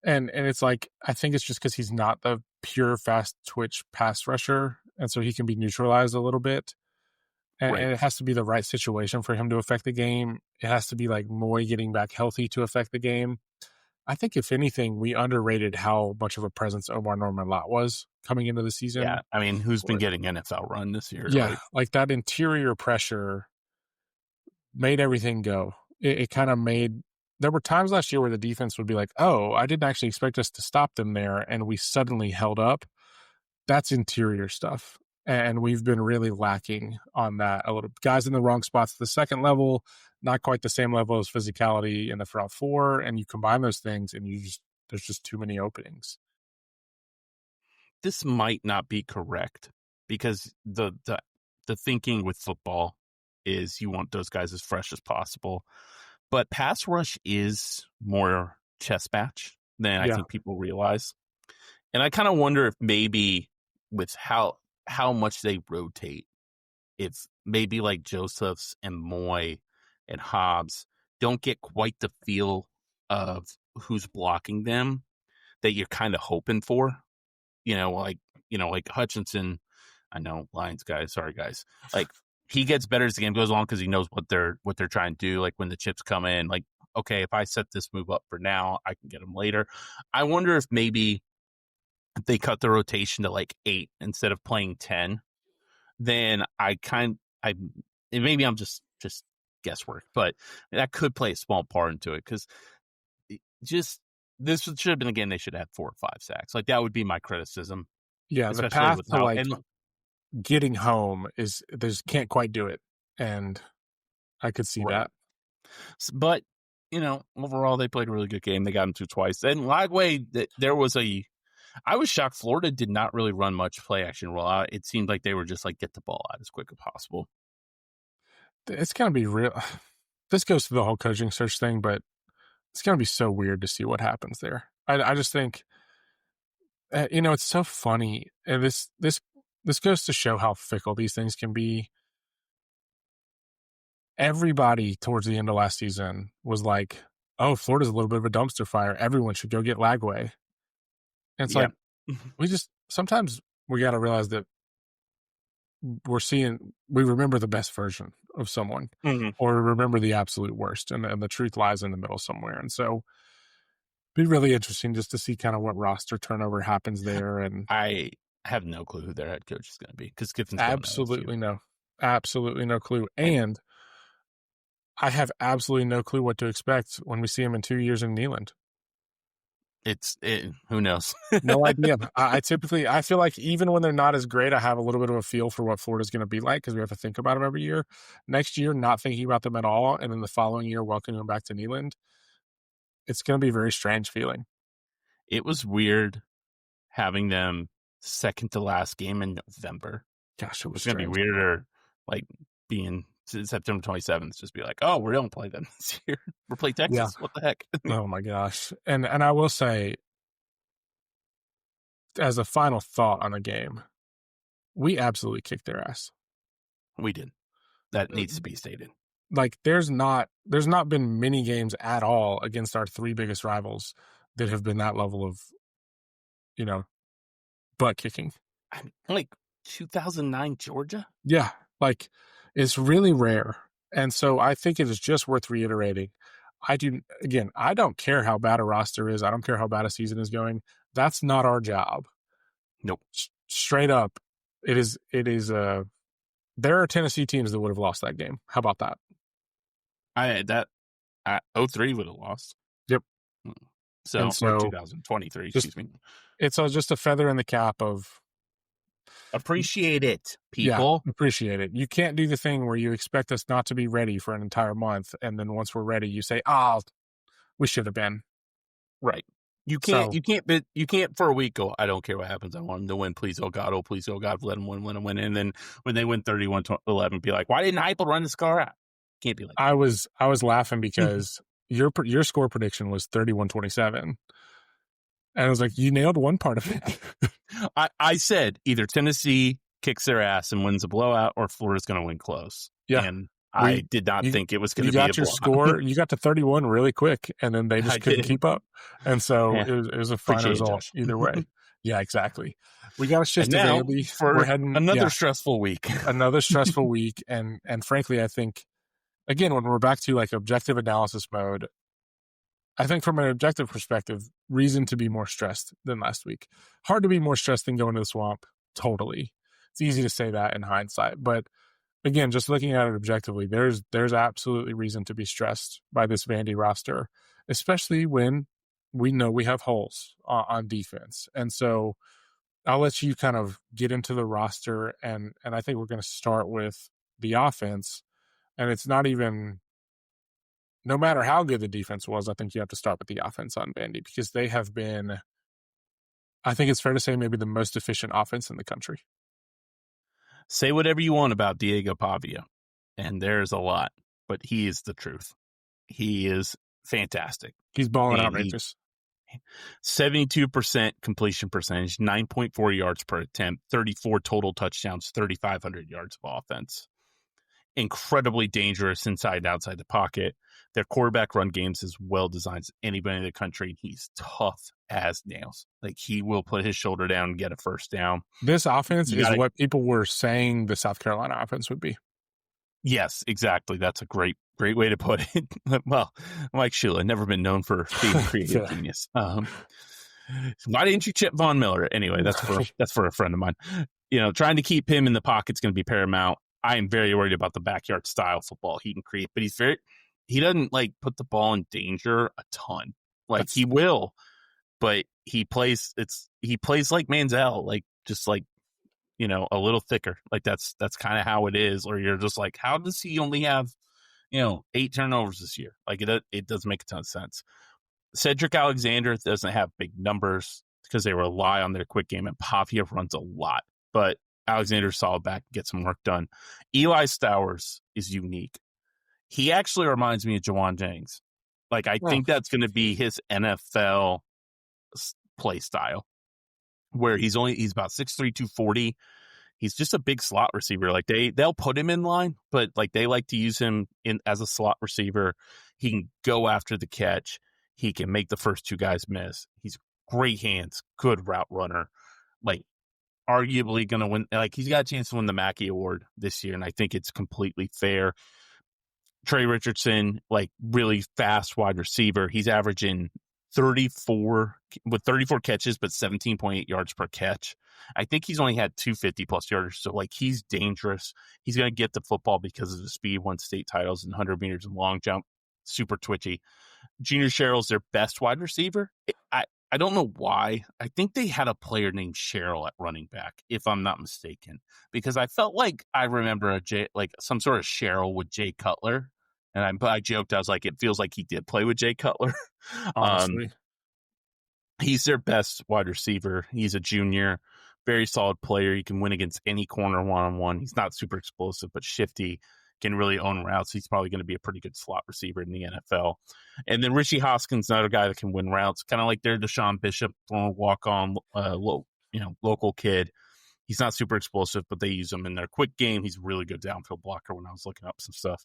And it's like, I think it's just because he's not the pure fast twitch pass rusher, and so he can be neutralized a little bit. And it has to be the right situation for him to affect the game. It has to be like Moy getting back healthy to affect the game. I think, if anything, we underrated how much of a presence Omar Norman-Lott was coming into the season. Yeah, I mean, who's been getting NFL run this year? Yeah, like that interior pressure made everything go. It kind of made – there were times last year where the defense would be like, oh, I didn't actually expect us to stop them there, and we suddenly held up. That's interior stuff, and we've been really lacking on that a little. Guys in the wrong spots at the second level, not quite the same level as physicality in the front 4, and you combine those things, and there's just too many openings. This might not be correct, because the thinking with football is you want those guys as fresh as possible, but pass rush is more chess match than I think people realize. And I kind of wonder if maybe with how much they rotate, if maybe like Josephs and Moy and Hobbs don't get quite the feel of who's blocking them that you're kind of hoping for. Like Hutchinson, I know, Lions guys, sorry guys. Like, he gets better as the game goes on because he knows what they're trying to do. Like, when the chips come in, like, okay, if I set this move up for now, I can get them later. I wonder if maybe they cut the rotation to like 8 instead of playing 10. Then maybe I'm just guesswork, but that could play a small part into it, because just this should have been a game they should have had 4 or 5 sacks. Like, that would be my criticism. Yeah, the path to getting home is they just can't quite do it, and I could see that. But overall, they played a really good game. They got him through twice. And Lagway, I was shocked. Florida did not really run much play action rollout. It seemed like they were just like, get the ball out as quick as possible. It's going to be real. This goes to the whole coaching search thing, but it's going to be so weird to see what happens there. I just think, it's so funny. And this goes to show how fickle these things can be. Everybody towards the end of last season was like, oh, Florida's a little bit of a dumpster fire. Everyone should go get Lagway. And it's like, sometimes we got to realize that we remember the best version of someone, or remember the absolute worst, and the truth lies in the middle somewhere. And so it'd be really interesting just to see kind of what roster turnover happens there. And I have no clue who their head coach is going to be, because Kiffin's absolutely no clue. And I have absolutely no clue what to expect when we see him in 2 years in Neyland. Who knows? No idea. I feel like even when they're not as great, I have a little bit of a feel for what Florida's going to be like, because we have to think about them every year. Next year, not thinking about them at all, and then the following year, welcoming them back to Neyland. It's going to be a very strange feeling. It was weird having them second to last game in November. Gosh, it was going to be weirder, like being September 27th, just be like, oh, we don't play them this year. We're playing Texas. Yeah. What the heck? Oh my gosh. And I will say, as a final thought on the game, we absolutely kicked their ass. We did. That needs to be stated. Like, there's not been many games at all against our 3 biggest rivals that have been that level of, butt kicking. I mean, like 2009 Georgia? Yeah. Like, it's really rare. And so I think it is just worth reiterating. I don't care how bad a roster is. I don't care how bad a season is going. That's not our job. Nope. Straight up, it is. There are Tennessee teams that would have lost that game. How about that? 03 would have lost. Yep. So, or 2023, excuse me. It's just a feather in the cap of appreciate it, people. Yeah, appreciate it. You can't do the thing where you expect us not to be ready for an entire month, and then once we're ready, you say, we should have been. Right. You can't for a week go, I don't care what happens. I want them to win. Please, oh God, let them win. And then when they win 31-11, be like, why didn't Heupel run the score out? Can't be like that. I was laughing because your score prediction was 31-27. And I was like, you nailed one part of it. I said either Tennessee kicks their ass and wins a blowout or Florida's going to win close. Yeah. And I did not think it was going to be a blowout. You got your score. You got to 31 really quick, and then they just couldn't keep up. And so it was a fine result either way. Yeah, exactly. We got to shift to Vandy. We're heading another stressful week. Another stressful week. And frankly, I think, again, when we're back to like objective analysis mode, I think from an objective perspective, reason to be more stressed than last week. Hard to be more stressed than going to the Swamp. Totally. It's easy to say that in hindsight. But again, just looking at it objectively, there's absolutely reason to be stressed by this Vandy roster, especially when we know we have holes on defense. And so I'll let you kind of get into the roster, and I think we're going to start with the offense. And it's not even... No matter how good the defense was, I think you have to start with the offense on Vandy because they have been, I think it's fair to say, maybe the most efficient offense in the country. Say whatever you want about Diego Pavia, and there's a lot, but he is the truth. He is fantastic. He's balling outrageous. 72% completion percentage, 9.4 yards per attempt, 34 total touchdowns, 3,500 yards of offense. Incredibly dangerous inside and outside the pocket. Their quarterback run games is well designed as anybody in the country. He's tough as nails. Like, he will put his shoulder down and get a first down. This offense is what people were saying the South Carolina offense would be. Yes, exactly. That's a great way to put it. Well, Mike Shula, never been known for being a creative genius. Why didn't you chip Von Miller? Anyway, that's for a friend of mine. Trying to keep him in the pocket is going to be paramount. I am very worried about the backyard style football he can create, but he doesn't like put the ball in danger a ton. Like, he will, but he plays like Manziel, like just like, a little thicker. Like that's kind of how it is. Or you're just like, how does he only have, 8 turnovers this year? Like it doesn't make a ton of sense. Cedric Alexander doesn't have big numbers because they rely on their quick game, and Pavia runs a lot, but Alexander's solid back, get some work done. Eli Stowers is unique. He actually reminds me of Jawan Jennings. Like, I think that's going to be his NFL play style, where he's about 6'3", 240. He's just a big slot receiver. Like, they'll put him in line, but like they like to use him as a slot receiver. He can go after the catch. He can make the first 2 guys miss. He's great hands, good route runner. Like, arguably going to win. Like, he's got a chance to win the Mackey Award this year, and I think it's completely fair. Trey Richardson, like, really fast wide receiver. He's averaging 34 catches, but 17.8 yards per catch. I think he's only had 250 plus yards, so like, he's dangerous. He's going to get the football because of the speed. Won state titles in 100 meters and long jump. Super twitchy. Junior Sherrill's their best wide receiver. I don't know why. I think they had a player named Cheryl at running back, if I'm not mistaken, because I felt like I remember some sort of Cheryl with Jay Cutler, and I joked, I was like, it feels like he did play with Jay Cutler. Honestly, he's their best wide receiver. He's a junior, very solid player. He can win against any corner one-on-one. He's not super explosive, but shifty. Can really own routes. He's probably going to be a pretty good slot receiver in the NFL. And then Richie Hoskins, another guy that can win routes, kind of like their Deshaun Bishop, walk-on, local kid. He's not super explosive, but they use him in their quick game. He's a really good downfield blocker when I was looking up some stuff.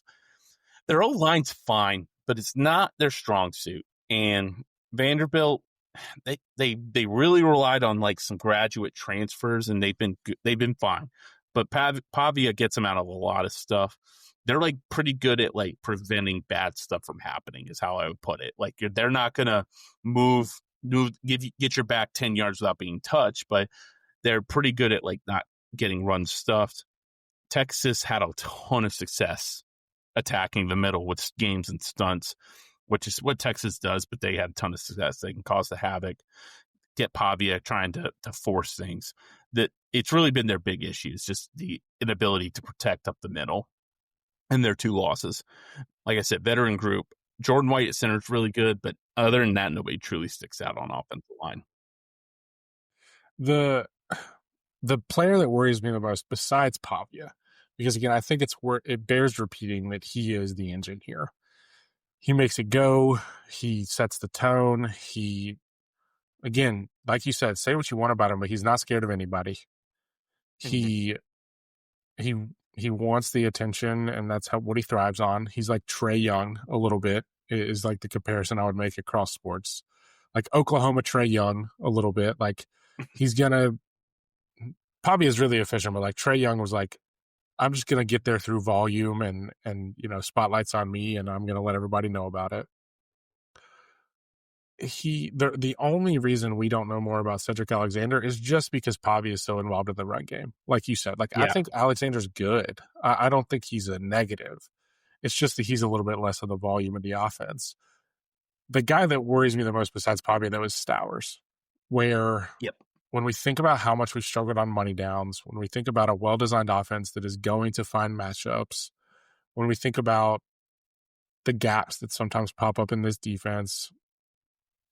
Their O-line's fine, but it's not their strong suit. And Vanderbilt, they really relied on like some graduate transfers, and they've been fine. But Pavia gets them out of a lot of stuff. they're like pretty good at like preventing bad stuff from happening is how I would put it. Like they're not going to get your back 10 yards without being touched, but they're pretty good at like not getting run stuffed. Texas had a ton of success attacking the middle with games and stunts, which is what Texas does, but they had a ton of success. They can cause the havoc, get Pavia trying to force things. That it's really been their big issue. It's just the inability to protect up the middle and their 2 losses. Like I said, veteran group. Jordan White at center is really good, but other than that, nobody truly sticks out on offensive line. The player that worries me the most besides Pavia, because again, I think it bears repeating that he is the engine here. He makes it go. He sets the tone. He, again, like you said, say what you want about him, but he's not scared of anybody. He wants the attention, and that's what he thrives on. He's like Trae Young a little bit, is like the comparison I would make across sports. Like Oklahoma Trae Young a little bit. Like he's going to, Pavia is really efficient, but like Trae Young was like, I'm just going to get there through volume and spotlights on me, and I'm going to let everybody know about it. The only reason we don't know more about Cedric Alexander is just because Pavia is so involved in the run game. Like you said, I think Alexander's good. I don't think he's a negative. It's just that he's a little bit less of the volume of the offense. The guy that worries me the most besides Pavia, though, is Stowers, where when we think about how much we've struggled on money downs, when we think about a well-designed offense that is going to find matchups, when we think about the gaps that sometimes pop up in this defense,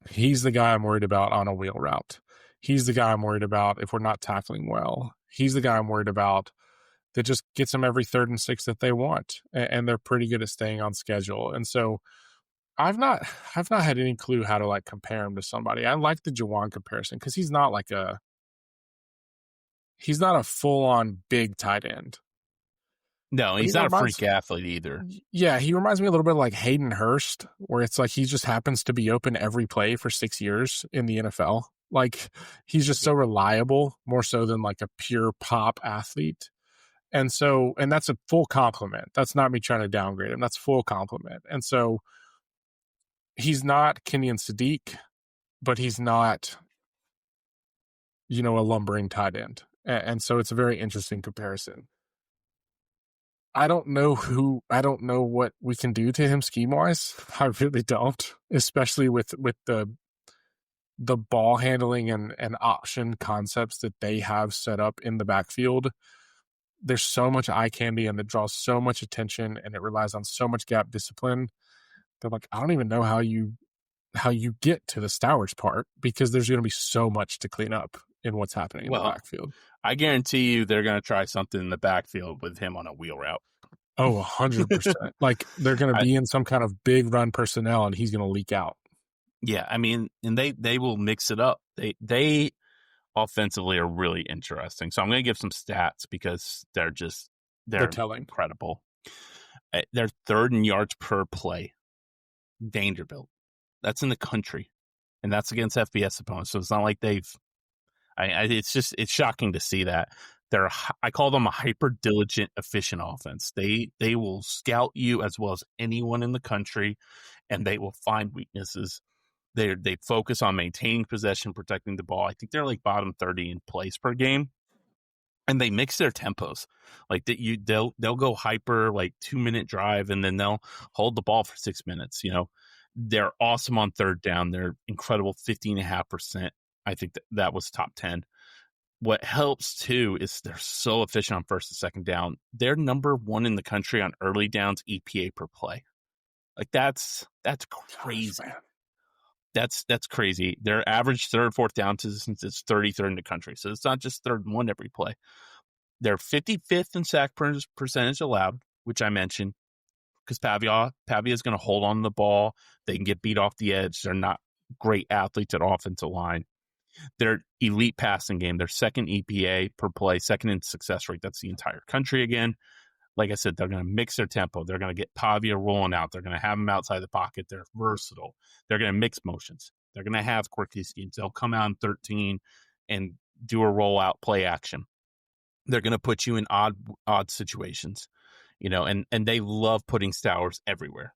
he's the guy I'm worried about on a wheel route. He's the guy I'm worried about if we're not tackling well. He's the guy I'm worried about that just gets them every 3rd and 6 that they want, and they're pretty good at staying on schedule. And so I've not had any clue how to like compare him to somebody. I like the Juwan comparison because he's not a full-on big tight end. No, he's not a freak athlete either. Yeah, he reminds me a little bit like Hayden Hurst, where it's like he just happens to be open every play for 6 years in the NFL. Like he's just so reliable, more so than like a pure pop athlete. And that's a full compliment. That's not me trying to downgrade him. That's full compliment. And so he's not Kenyon Sadiq, but he's not, a lumbering tight end. And so it's a very interesting comparison. I don't know what we can do to him scheme-wise. I really don't, especially with the ball handling and option concepts that they have set up in the backfield. There's so much eye candy and it draws so much attention and it relies on so much gap discipline. They're like, I don't even know how you get to the Stowers part because there's going to be so much to clean up in what's happening in the backfield. I guarantee you they're going to try something in the backfield with him on a wheel route. Oh, 100%. Like they're going to be in some kind of big run personnel and he's going to leak out. Yeah, I mean, and they will mix it up. They offensively are really interesting. So I'm going to give some stats because they're telling. Incredible. They're 3rd in yards per play. Vanderbilt. That's in the country, and that's against FBS opponents. So it's not like they've. It's shocking to see that. I call them a hyper diligent, efficient offense. They will scout you as well as anyone in the country, and they will find weaknesses. They focus on maintaining possession, protecting the ball. I think they're like bottom 30 in plays per game, and they mix their tempos. Like they'll go hyper, like 2-minute drive, and then they'll hold the ball for 6 minutes. They're awesome on 3rd down. They're incredible, 50.5%. I think that was top 10. What helps too is they're so efficient on 1st and 2nd down. They're number 1 in the country on early downs EPA per play. Like that's crazy. Gosh, that's crazy. Their average 3rd, 4th down since it's 33rd in the country. So it's not just 3rd and 1 every play. They're 55th in sack percentage allowed, which I mentioned, because Pavia is going to hold on to the ball. They can get beat off the edge. They're not great athletes at offensive line. Their elite passing game, their 2nd EPA per play, 2nd in success rate. That's the entire country again. Like I said, they're going to mix their tempo. They're going to get Pavia rolling out. They're going to have him outside the pocket. They're versatile. They're going to mix motions. They're going to have quirky schemes. They'll come out in 13 and do a rollout play action. They're going to put you in odd situations. and they love putting Stowers everywhere.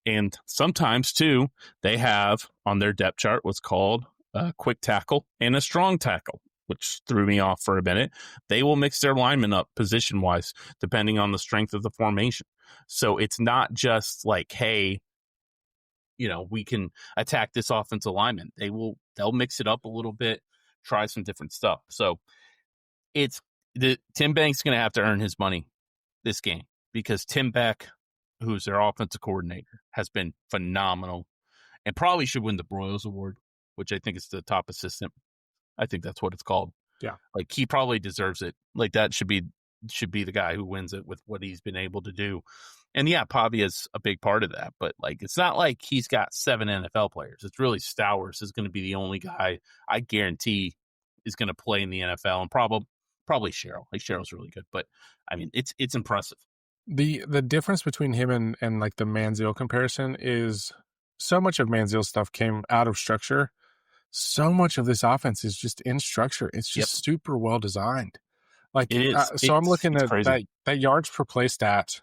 And sometimes, too, they have on their depth chart what's called a quick tackle and a strong tackle, which threw me off for a minute. They will mix their linemen up position-wise, depending on the strength of the formation. So it's not just like, hey, we can attack this offensive lineman. They'll mix it up a little bit, try some different stuff. So Tim Beck's going to have to earn his money this game, because Tim Beck, who's their offensive coordinator, has been phenomenal and probably should win the Broyles Award, which I think is the top assistant. I think that's what it's called. Yeah. Like, he probably deserves it. Like, that should be the guy who wins it with what he's been able to do. And yeah, Pavia is a big part of that, but like, it's not like he's got 7 NFL players. It's really Stowers is going to be the only guy I guarantee is going to play in the NFL, and probably Cheryl. Like, Cheryl's really good, but I mean, it's impressive. The difference between him and like the Manziel comparison is so much of Manziel's stuff came out of structure. So much of this offense is just in structure. It's just super well designed. Like, it is. So I'm looking at that yards per play stat.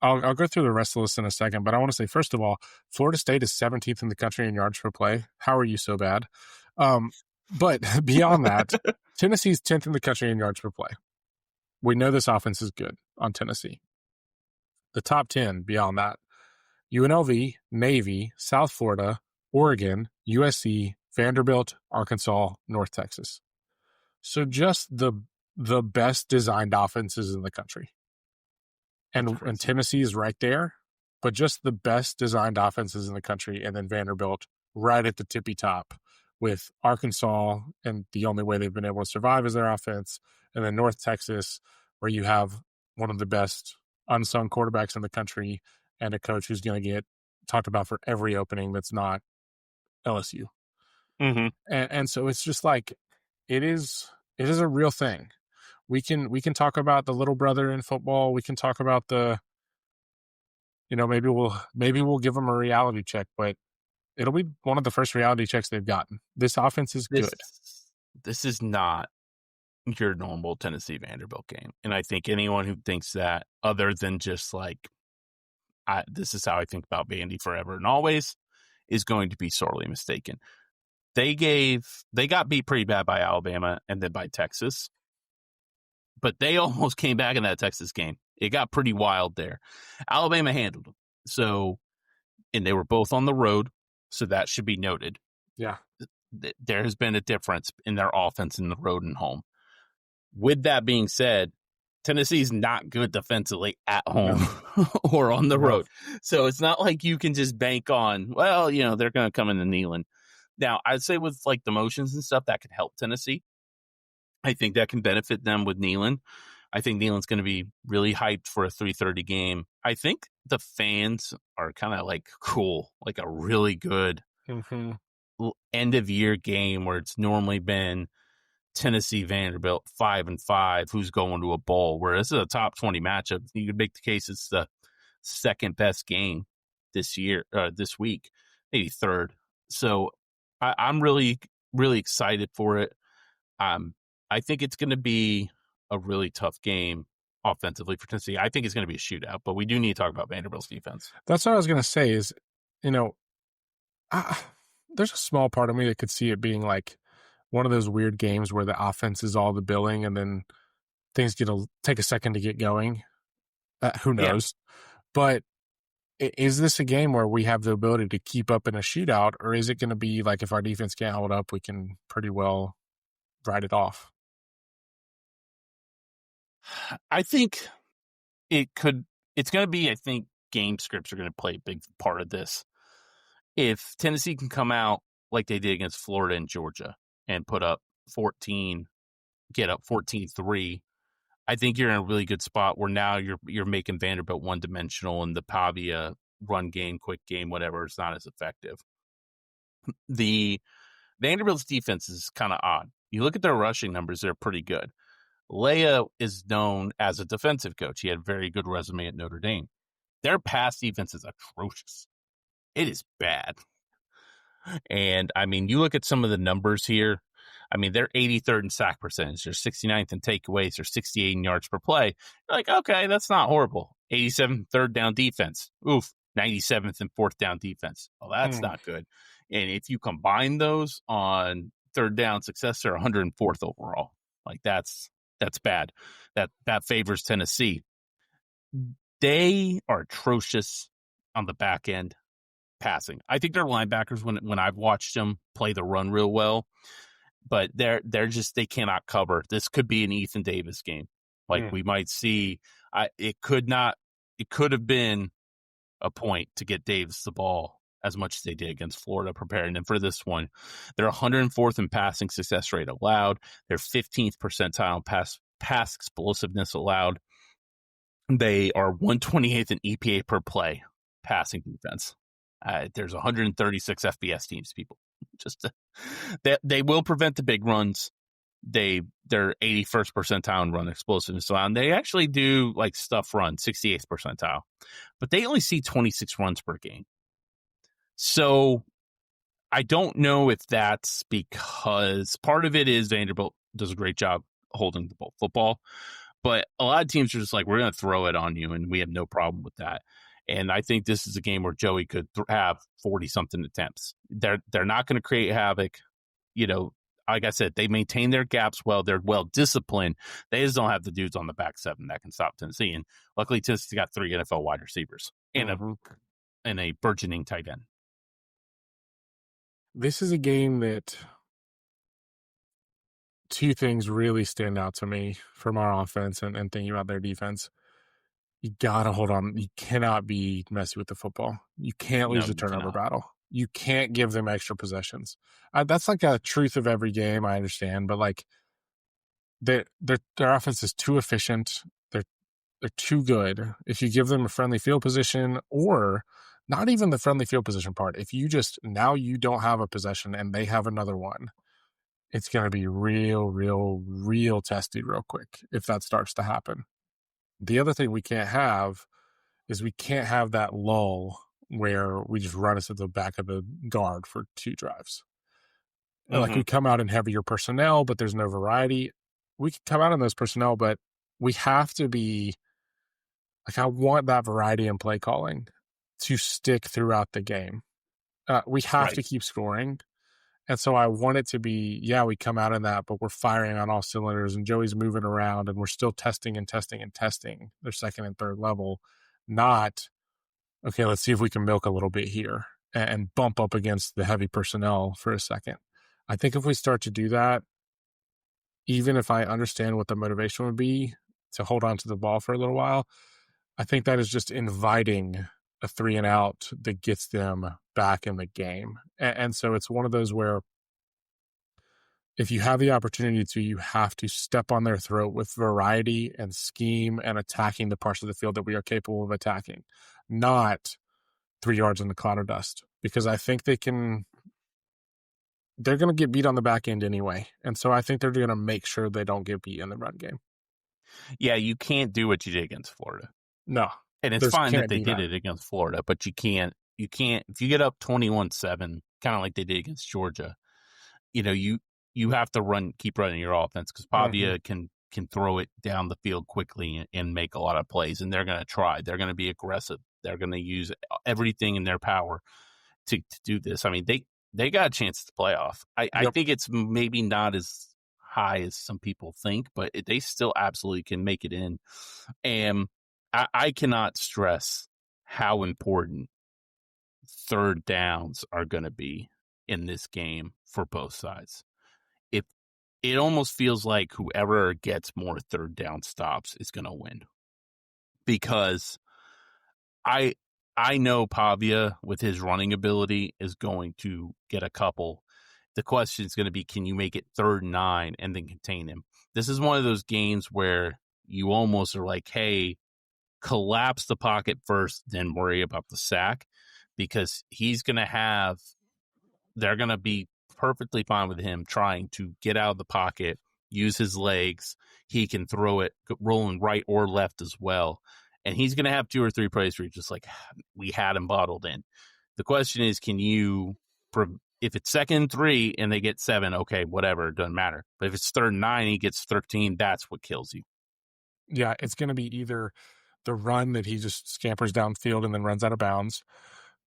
I'll go through the rest of the list in a second, but I want to say, first of all, Florida State is 17th in the country in yards per play. How are you so bad? But beyond that, Tennessee's 10th in the country in yards per play. We know this offense is good on Tennessee. The top 10 beyond that: UNLV, Navy, South Florida, Oregon, USC, Vanderbilt, Arkansas, North Texas. So just the best designed offenses in the country. And Tennessee is right there, but just the best designed offenses in the country, and then Vanderbilt right at the tippy top with Arkansas, and the only way they've been able to survive is their offense, and then North Texas, where you have one of the best unsung quarterbacks in the country and a coach who's going to get talked about for every opening that's not LSU. Mm-hmm. And so it's just like, it is a real thing. We can talk about the little brother in football. We can talk about maybe we'll give them a reality check, but it'll be one of the first reality checks they've gotten. This offense is good. This is not your normal Tennessee Vanderbilt game. And I think anyone who thinks that, other than just like, this is how I think about Vandy forever and always, is going to be sorely mistaken. They got beat pretty bad by Alabama and then by Texas, but they almost came back in that Texas game. It got pretty wild there. Alabama handled them. And they were both on the road, so that should be noted. Yeah. There has been a difference in their offense in the road and home. With that being said, Tennessee's not good defensively at home or on the road. So it's not like you can just bank on, they're going to come into Neyland. Now, I'd say with like the motions and stuff, that could help Tennessee. I think that can benefit them with Neyland. I think Neyland's going to be really hyped for a 3:30 game. I think the fans are kind of like cool, like a really good end of year game where it's normally been Tennessee Vanderbilt 5-5, who's going to a bowl, where this is a top 20 matchup. You could make the case it's the second best game this week, maybe third. So I'm really, really excited for it. I think it's going to be a really tough game offensively for Tennessee. I think it's going to be a shootout, but we do need to talk about Vanderbilt's defense. That's what I was going to say is, there's a small part of me that could see it being like one of those weird games where the offense is all the billing and then things take a second to get going. Who knows? Yeah. But is this a game where we have the ability to keep up in a shootout, or is it going to be like, if our defense can't hold up, we can pretty well write it off? I think it's going to be, I think game scripts are going to play a big part of this. If Tennessee can come out like they did against Florida and Georgia and put up 14, get up 14-3, I think you're in a really good spot where now you're making Vanderbilt one-dimensional, and the Pavia run game, quick game, whatever, is not as effective. The Vanderbilt's defense is kind of odd. You look at their rushing numbers, they're pretty good. Leia is known as a defensive coach. He had a very good resume at Notre Dame. Their pass defense is atrocious. It is bad. And, I mean, you look at some of the numbers here. I mean, they're 83rd in sack percentage. They're 69th in takeaways. They're 68 in yards per play. You're like, okay, that's not horrible. 87th third down defense. Oof. 97th and fourth down defense. Well, that's not good. And if you combine those on third down success, they're 104th overall. Like that's bad. That favors Tennessee. They are atrocious on the back end passing. I think their linebackers, when I've watched them play the run real well, but they cannot cover. This could be an Ethan Davis game. Like we might see. It could have been a point to get Davis the ball as much as they did against Florida, preparing them for this one. They're 104th in passing success rate allowed. They're 15th percentile pass explosiveness allowed. They are 128th in EPA per play passing defense. There's 136 FBS teams, people. They will prevent the big runs. They're 81st percentile in run explosiveness allowed. And they actually do like stuff run, 68th percentile, but they only see 26 runs per game. So I don't know if that's because part of it is Vanderbilt does a great job holding the football, but a lot of teams are just like, we're going to throw it on you, and we have no problem with that. And I think this is a game where Joey could have 40-something attempts. They're not going to create havoc. You know, like I said, they maintain their gaps well. They're well disciplined. They just don't have the dudes on the back seven that can stop Tennessee. And luckily, Tennessee got 3 NFL wide receivers and a burgeoning tight end. This is a game that two things really stand out to me from our offense and thinking about their defense. You got to hold on. You cannot be messy with the football. You can't lose the turnover battle. You can't give them extra possessions. That's like a truth of every game, I understand, but like their offense is too efficient. They're too good. If you give them a friendly field position, or not even the friendly field position part, if you just, now you don't have a possession and they have another one, it's going to be real tested real quick if that starts to happen. The other thing we can't have is we can't have that lull where we just run us to the back of the guard for 2 drives. Like we come out in heavier personnel, but there's no variety. We can come out in those personnel, but we have to be like, I want that variety in play calling to stick throughout the game. We have to keep scoring. And so I want it to be, we come out in that, but we're firing on all cylinders and Joey's moving around and we're still testing their second and third level. Not, okay, let's see if we can milk a little bit here and bump up against the heavy personnel for a second. I think if we start to do that, even if I understand what the motivation would be to hold on to the ball for a little while, I think that is just inviting a 3 and out that gets them back in the game. And so it's one of those where if you have the opportunity to, you have to step on their throat with variety and scheme and attacking the parts of the field that we are capable of attacking, not 3 yards in the cloud of dust, because I think they're going to get beat on the back end anyway. And so I think they're going to make sure they don't get beat in the run game. Yeah, you can't do what you did against Florida. No. And it's fine that they did it against Florida, but you can't, if you get up 21-7, kind of like they did against Georgia, you have to keep running your offense, because Pavia can throw it down the field quickly and make a lot of plays, and they're going to try. They're going to be aggressive. They're going to use everything in their power to do this. I mean, they got a chance to playoff. I think it's maybe not as high as some people think, but they still absolutely can make it in. And I cannot stress how important third downs are going to be in this game for both sides. It almost feels like whoever gets more third down stops is going to win, because I know Pavia with his running ability is going to get a couple. The question is going to be, can you make it 3rd and 9 and then contain him? This is one of those games where you almost are like, hey, collapse the pocket first, then worry about the sack, because they're going to be perfectly fine with him trying to get out of the pocket, use his legs. He can throw it rolling right or left as well. And he's going to have 2 or 3 plays where you're just like, we had him bottled in. The question is, can you if it's 2nd and 3 and they get 7, okay, whatever, it doesn't matter. But if it's 3rd and 9 and he gets 13, that's what kills you. Yeah, it's going to be either the run that he just scampers downfield and then runs out of bounds,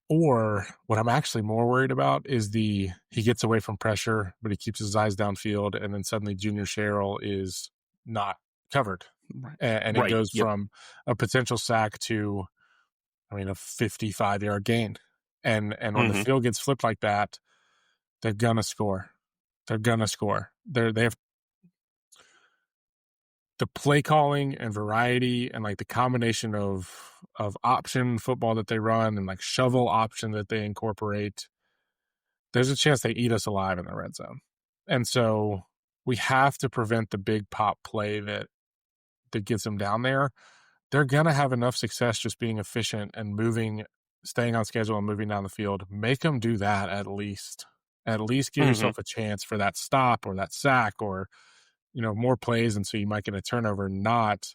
or what I'm actually more worried about is he gets away from pressure, but he keeps his eyes downfield, and then suddenly Junior Sherrill is not covered. And it goes from a potential sack to, a 55-yard gain. And when the field gets flipped like that, they're going to score. They have the play calling and variety and like the combination of option football that they run and like shovel option that they incorporate. There's a chance they eat us alive in the red zone. And so we have to prevent the big pop play that gets them down there. They're going to have enough success just being efficient and staying on schedule and moving down the field. Make them do that at least. At least give yourself a chance for that stop or that sack or, more plays. And so you might get a turnover, not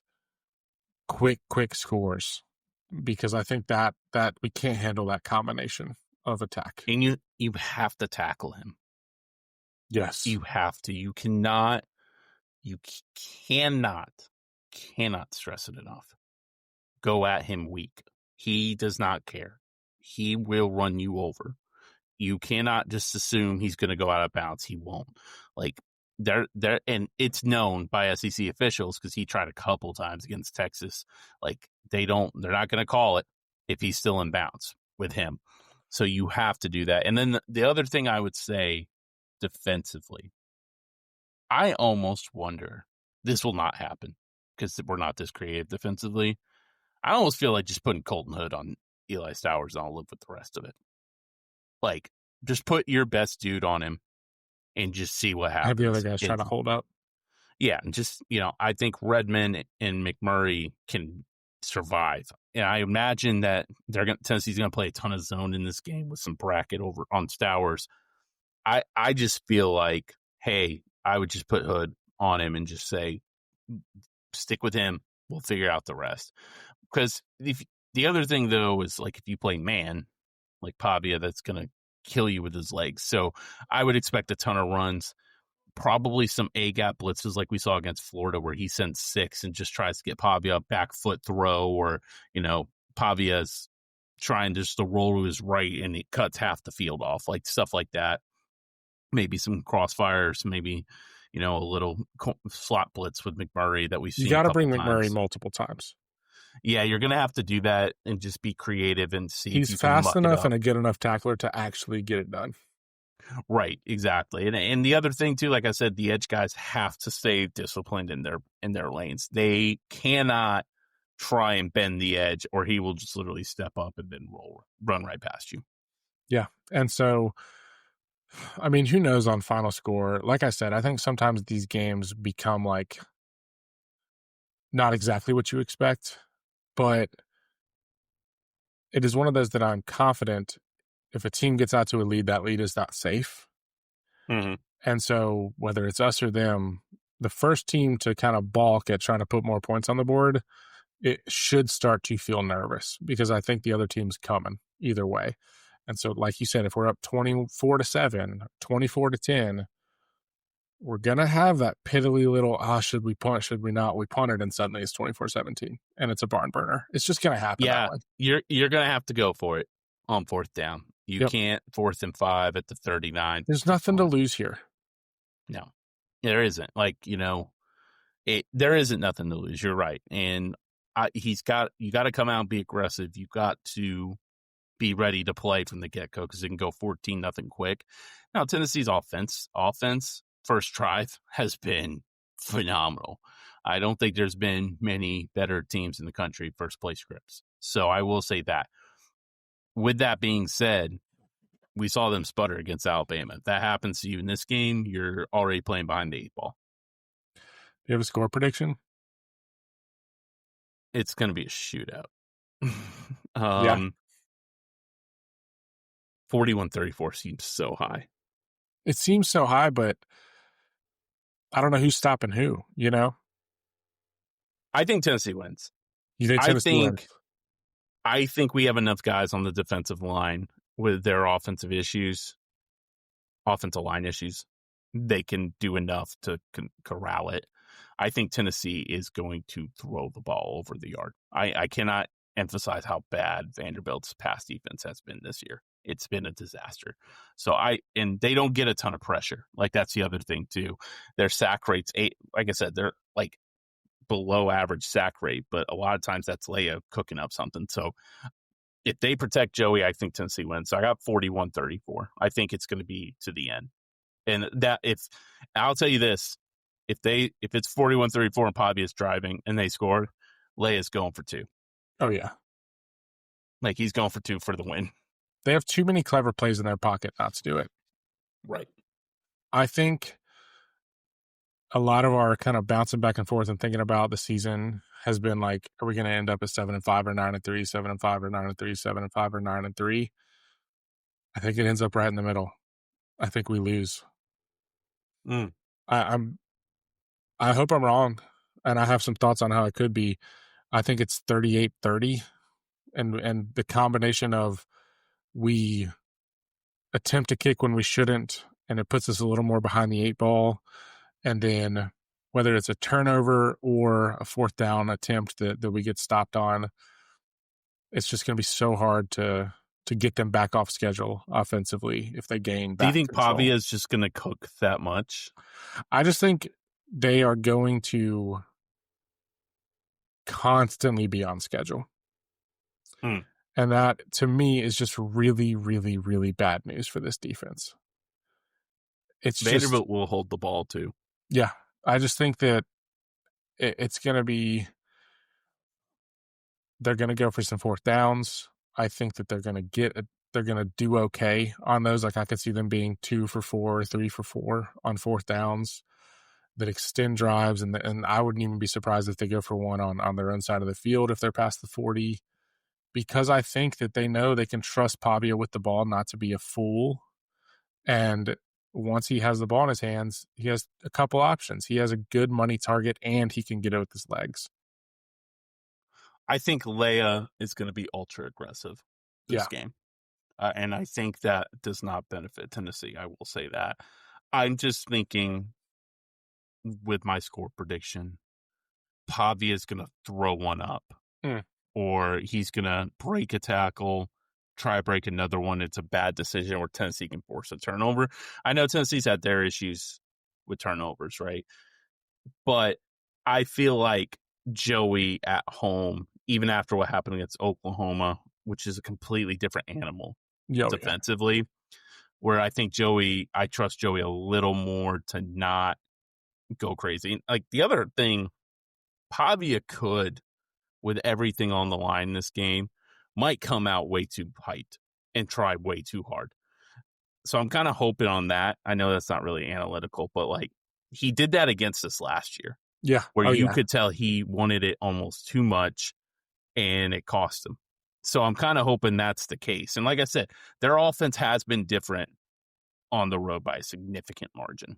quick scores, because I think that we can't handle that combination of attack. And you have to tackle him. Yes. You have to. You cannot stress it enough. Go at him weak. He does not care. He will run you over. You cannot just assume he's going to go out of bounds. He won't. Like there, and it's known by SEC officials because he tried a couple times against Texas. Like they're not going to call it if he's still in bounds with him. So you have to do that. And then the other thing I would say defensively, I almost wonder, this will not happen because we're not this creative defensively. I almost feel like just putting Colton Hood on Eli Stowers and I'll live with the rest of it. Like, just put your best dude on him and just see what happens. Have the other guys try to hold up. Yeah, and just, I think Redmond and McMurray can survive. And I imagine that Tennessee's going to play a ton of zone in this game with some bracket over on Stowers. I just feel like, hey, I would just put Hood on him and just say, stick with him. We'll figure out the rest. Because the other thing, though, is like if you play man, like Pavia, that's going to kill you with his legs. So I would expect a ton of runs, probably some A-gap blitzes like we saw against Florida where he sends 6 and just tries to get Pavia a back foot throw, or, Pavia's trying just to roll to his right and it cuts half the field off, like stuff like that. Maybe some crossfires, maybe, a little slot blitz with McMurray that we've seen. You got to bring McMurray multiple times. Yeah, you're going to have to do that and just be creative and see. He's fast enough and a good enough tackler to actually get it done. Right, exactly. And the other thing too, like I said, the edge guys have to stay disciplined in their lanes. They cannot try and bend the edge, or he will just literally step up and then run right past you. Yeah, and so, who knows on final score? Like I said, I think sometimes these games become like not exactly what you expect. But it is one of those that I'm confident if a team gets out to a lead, that lead is not safe. Mm-hmm. And so whether it's us or them, the first team to kind of balk at trying to put more points on the board, it should start to feel nervous because I think the other team's coming either way. And so, like you said, if we're up 24-7, 24-10, we're going to have that piddly little, should we punt, should we not? We punted, and suddenly it's 24-17, and it's a barn burner. It's just going to happen. Yeah, you're going to have to go for it on 4th down. You can't 4th and 5 at the 39. There's nothing to lose here. No, there isn't. Like, there isn't nothing to lose. You're right. And you got to come out and be aggressive. You got to be ready to play from the get-go because it can go 14-0 quick. Now, Tennessee's offense, first drive has been phenomenal. I don't think there's been many better teams in the country first place scripts. So I will say that. With that being said, we saw them sputter against Alabama. If that happens to you in this game, you're already playing behind the 8 ball. Do you have a score prediction? It's going to be a shootout. 41-34 seems so high. It seems so high, but I don't know who's stopping who, I think Tennessee wins. You think Tennessee wins? I think we have enough guys on the defensive line with their offensive issues offensive line issues, they can do enough to corral it. I think Tennessee is going to throw the ball over the yard. I cannot emphasize how bad Vanderbilt's pass defense has been this year. It's been a disaster. And they don't get a ton of pressure. Like, that's the other thing too. Their sack rates, like I said, they're like below average sack rate, but a lot of times that's Leia cooking up something. So if they protect Joey, I think Tennessee wins. So I got 41-34. I think it's going to be to the end. And I'll tell you this, if it's 41-34 and Pavia's driving and they scored, Leia's going for 2. Oh yeah. Like, he's going for 2 for the win. They have too many clever plays in their pocket not to do it. Right. I think a lot of our kind of bouncing back and forth and thinking about the season has been like, are we going to end up at 7-5 or 9-3, 7-5 or 9-3, 7-5 or 9-3? I think it ends up right in the middle. I think we lose. I hope I'm wrong, and I have some thoughts on how it could be. I think it's 38-30, and the combination of we attempt to kick when we shouldn't, and it puts us a little more behind the 8 ball, and then whether it's a turnover or a 4th down attempt that we get stopped on, it's just going to be so hard to get them back off schedule offensively if they gain back. Do you think control. Pavia is just going to cook that much? I just think they are going to constantly be on schedule. And that, to me, is just really, really, really bad news for this defense. Vanderbilt will hold the ball, too. Yeah. I just think that it's going to be – they're going to go for some 4th downs. I think that they're going to do okay on those. Like, I could see them being 2 for 4, 3 for 4 on 4th downs that extend drives, and I wouldn't even be surprised if they go for 1 on their own side of the field if they're past the 40, because I think that they know they can trust Pavia with the ball not to be a fool. And once he has the ball in his hands, he has a couple options. He has a good money target, and he can get it with his legs. I think Leia is going to be ultra aggressive this game. And I think that does not benefit Tennessee. I will say that. I'm just thinking with my score prediction, Pavia is going to throw one up, or he's going to break a tackle, try to break another one. It's a bad decision, or Tennessee can force a turnover. I know Tennessee's had their issues with turnovers, right? But I feel like Joey at home, even after what happened against Oklahoma, which is a completely different animal defensively, where I think I trust Joey a little more to not go crazy. Like, the other thing, Pavia could, with everything on the line in this game, might come out way too hyped and try way too hard. So I'm kind of hoping on that. I know that's not really analytical, but like, he did that against us last year. Yeah. Where you could tell he wanted it almost too much and it cost him. So I'm kind of hoping that's the case. And like I said, their offense has been different on the road by a significant margin.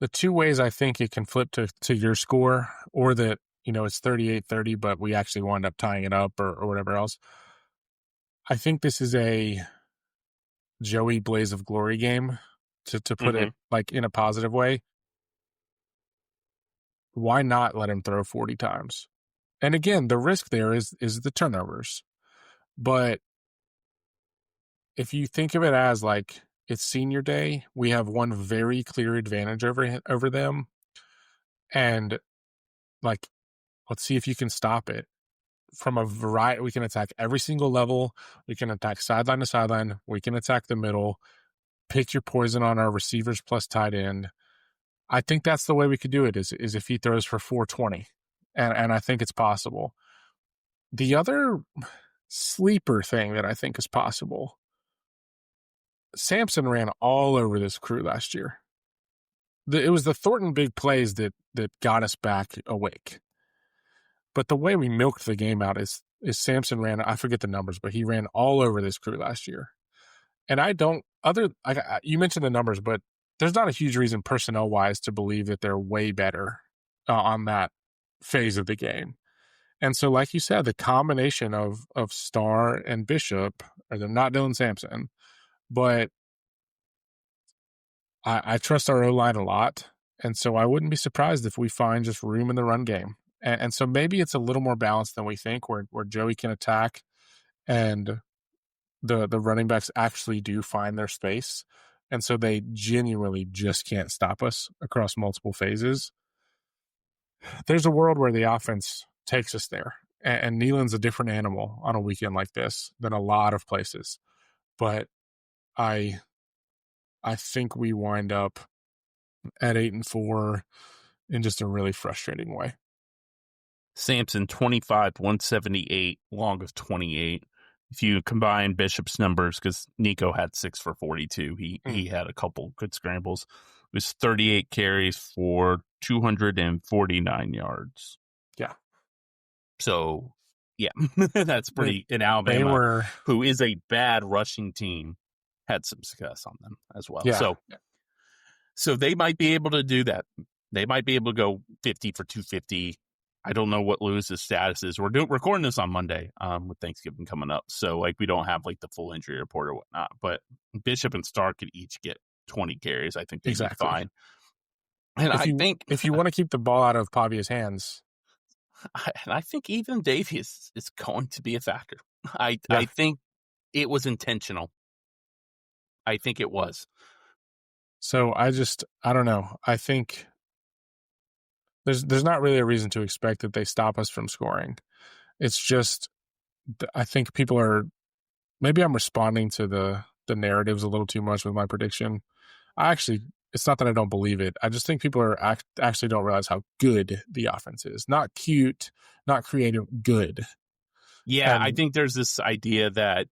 The 2 ways I think it can flip to your score, or that, it's 38-30, but we actually wind up tying it up or whatever else. I think this is a Joey Blaze of Glory game, to put it like in a positive way. Why not let him throw 40 times? And again, the risk there is the turnovers. But if you think of it as like it's senior day, we have one very clear advantage over them. And like, let's see if you can stop it. From a variety, we can attack every single level. We can attack sideline to sideline. We can attack the middle. Pick your poison on our receivers plus tight end. I think that's the way we could do it, is if he throws for 420. And I think it's possible. The other sleeper thing that I think is possible, Sampson ran all over this crew last year. It was the Thornton big plays that got us back awake. But the way we milked the game out is Sampson ran, I forget the numbers, but he ran all over this crew last year. And you mentioned the numbers, but there's not a huge reason personnel-wise to believe that they're way better on that phase of the game. And so, like you said, the combination of Starr and Bishop, or they're not Dylan Sampson, but I trust our O-line a lot, and so I wouldn't be surprised if we find just room in the run game. And so maybe it's a little more balanced than we think, where Joey can attack and the running backs actually do find their space. And so they genuinely just can't stop us across multiple phases. There's a world where the offense takes us there. And Neyland's a different animal on a weekend like this than a lot of places. But I think we wind up at 8-4 in just a really frustrating way. Sampson 25, 178, long of 28. If you combine Bishop's numbers, because Nico had 6 for 42, he had a couple good scrambles. It was 38 carries for 249 yards. Yeah. So, yeah, that's pretty. In Alabama, who is a bad rushing team, had some success on them as well. Yeah. So they might be able to do that. They might be able to go 50 for 250. I don't know what Lewis's status is. We're recording this on Monday with Thanksgiving coming up. So, like, we don't have, like, the full injury report or whatnot. But Bishop and Stark could each get 20 carries. I think they'd be fine. And if you want to keep the ball out of Pavia's hands. I think even Davies is going to be a factor. I think it was intentional. I think it was. So, I don't know. I think there's not really a reason to expect that they stop us from scoring. It's just, I think people are, maybe I'm responding to the narratives a little too much with my prediction. It's not that I don't believe it. I just think people are actually don't realize how good the offense is. Not cute, not creative, good. Yeah, I think there's this idea that,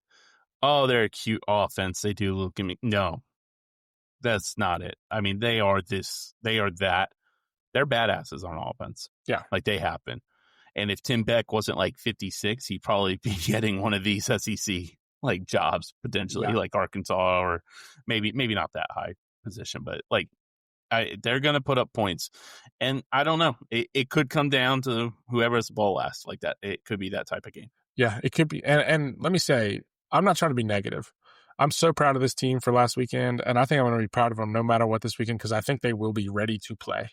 they're a cute offense. They do look at me. No, that's not it. I mean, they are that. They're badasses on offense. Yeah. Like, they happen. And if Tim Beck wasn't like 56, he'd probably be getting one of these SEC like jobs potentially, like Arkansas, or maybe not that high position, but like they're going to put up points. And I don't know. It could come down to whoever has the ball last, like that. It could be that type of game. Yeah, it could be. And let me say, I'm not trying to be negative. I'm so proud of this team for last weekend, and I think I'm going to be proud of them no matter what this weekend, because I think they will be ready to play.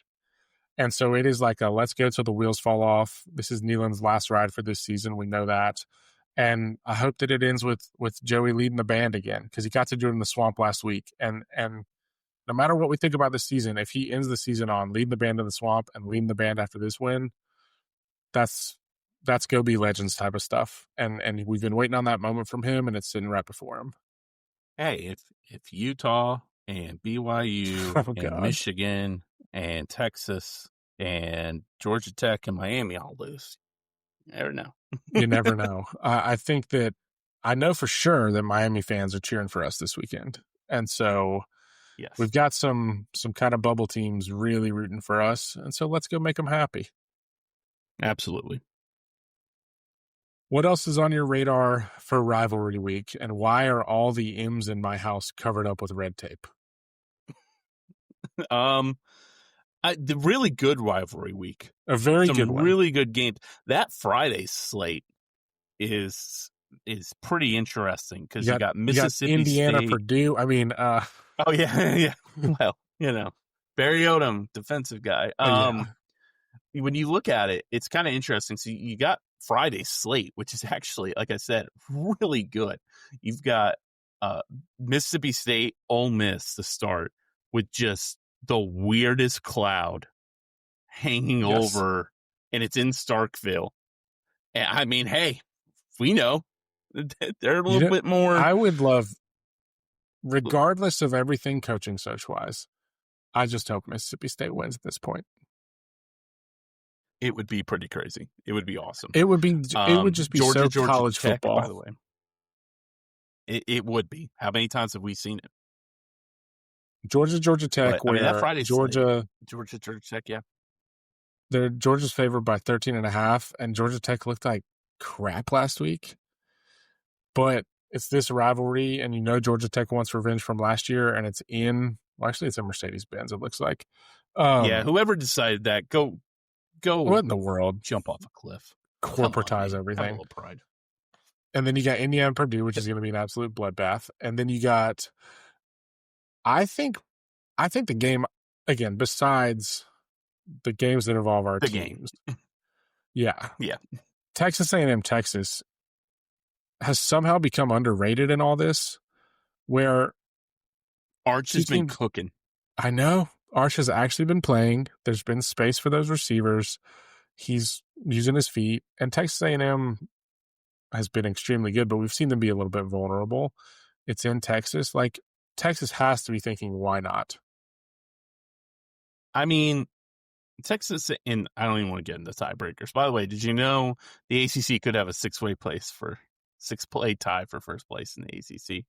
And so it is like let's go till the wheels fall off. This is Neyland's last ride for this season. We know that. And I hope that it ends with Joey leading the band again, because he got to do it in the swamp last week. And no matter what we think about this season, if he ends the season on leading the band in the swamp and leading the band after this win, that's go be legends type of stuff. And we've been waiting on that moment from him, and it's sitting right before him. Hey, if Utah and BYU and Michigan and Texas and Georgia Tech and Miami all lose, you never know. You never know. I think that I know for sure that Miami fans are cheering for us this weekend. And so we've got some kind of bubble teams really rooting for us. And so let's go make them happy. Absolutely. What else is on your radar for Rivalry Week, and why are all the M's in my house covered up with red tape? The really good Rivalry Week. A very good one. Really good games. That Friday slate is pretty interesting, because you got Mississippi, you got Indiana, State. Purdue. I mean, oh yeah. Well, Barry Odom, defensive guy. When you look at it, it's kind of interesting. So you got Friday's slate, which is actually, like I said, really good. You've got Mississippi State, Ole Miss to start, with just the weirdest cloud hanging over, and it's in Starkville. And I mean, hey, we know they're a little bit more. I would love, regardless of everything coaching search-wise, I just hope Mississippi State wins at this point. It would be pretty crazy. It would be awesome. It would just be Georgia college Tech, football. by the way. It would be. How many times have we seen it? Georgia Tech. But, that Friday Georgia Tech, yeah. Georgia's favored by 13.5, and Georgia Tech looked like crap last week. But it's this rivalry, and Georgia Tech wants revenge from last year, and it's in Mercedes-Benz, it looks like. Whoever decided that, go. What in the world? Jump off a cliff. Corporatize everything. Have a little pride. And then you got Indiana and Purdue, which is going to be an absolute bloodbath. And then you got, I think I think the game, again, besides the games that involve our The game. teams, yeah, Yeah. Texas A&M Texas has somehow become underrated in all this, where Arch has been teams, cooking. I know Arch has actually been playing. There's been space for those receivers. He's using his feet, and Texas A&M has been extremely good, but we've seen them be a little bit vulnerable. It's in Texas. Like, Texas has to be thinking, why not? I mean, Texas, and I don't even want to get into tiebreakers. By the way, did you know the ACC could have a six-play tie for first place in the ACC?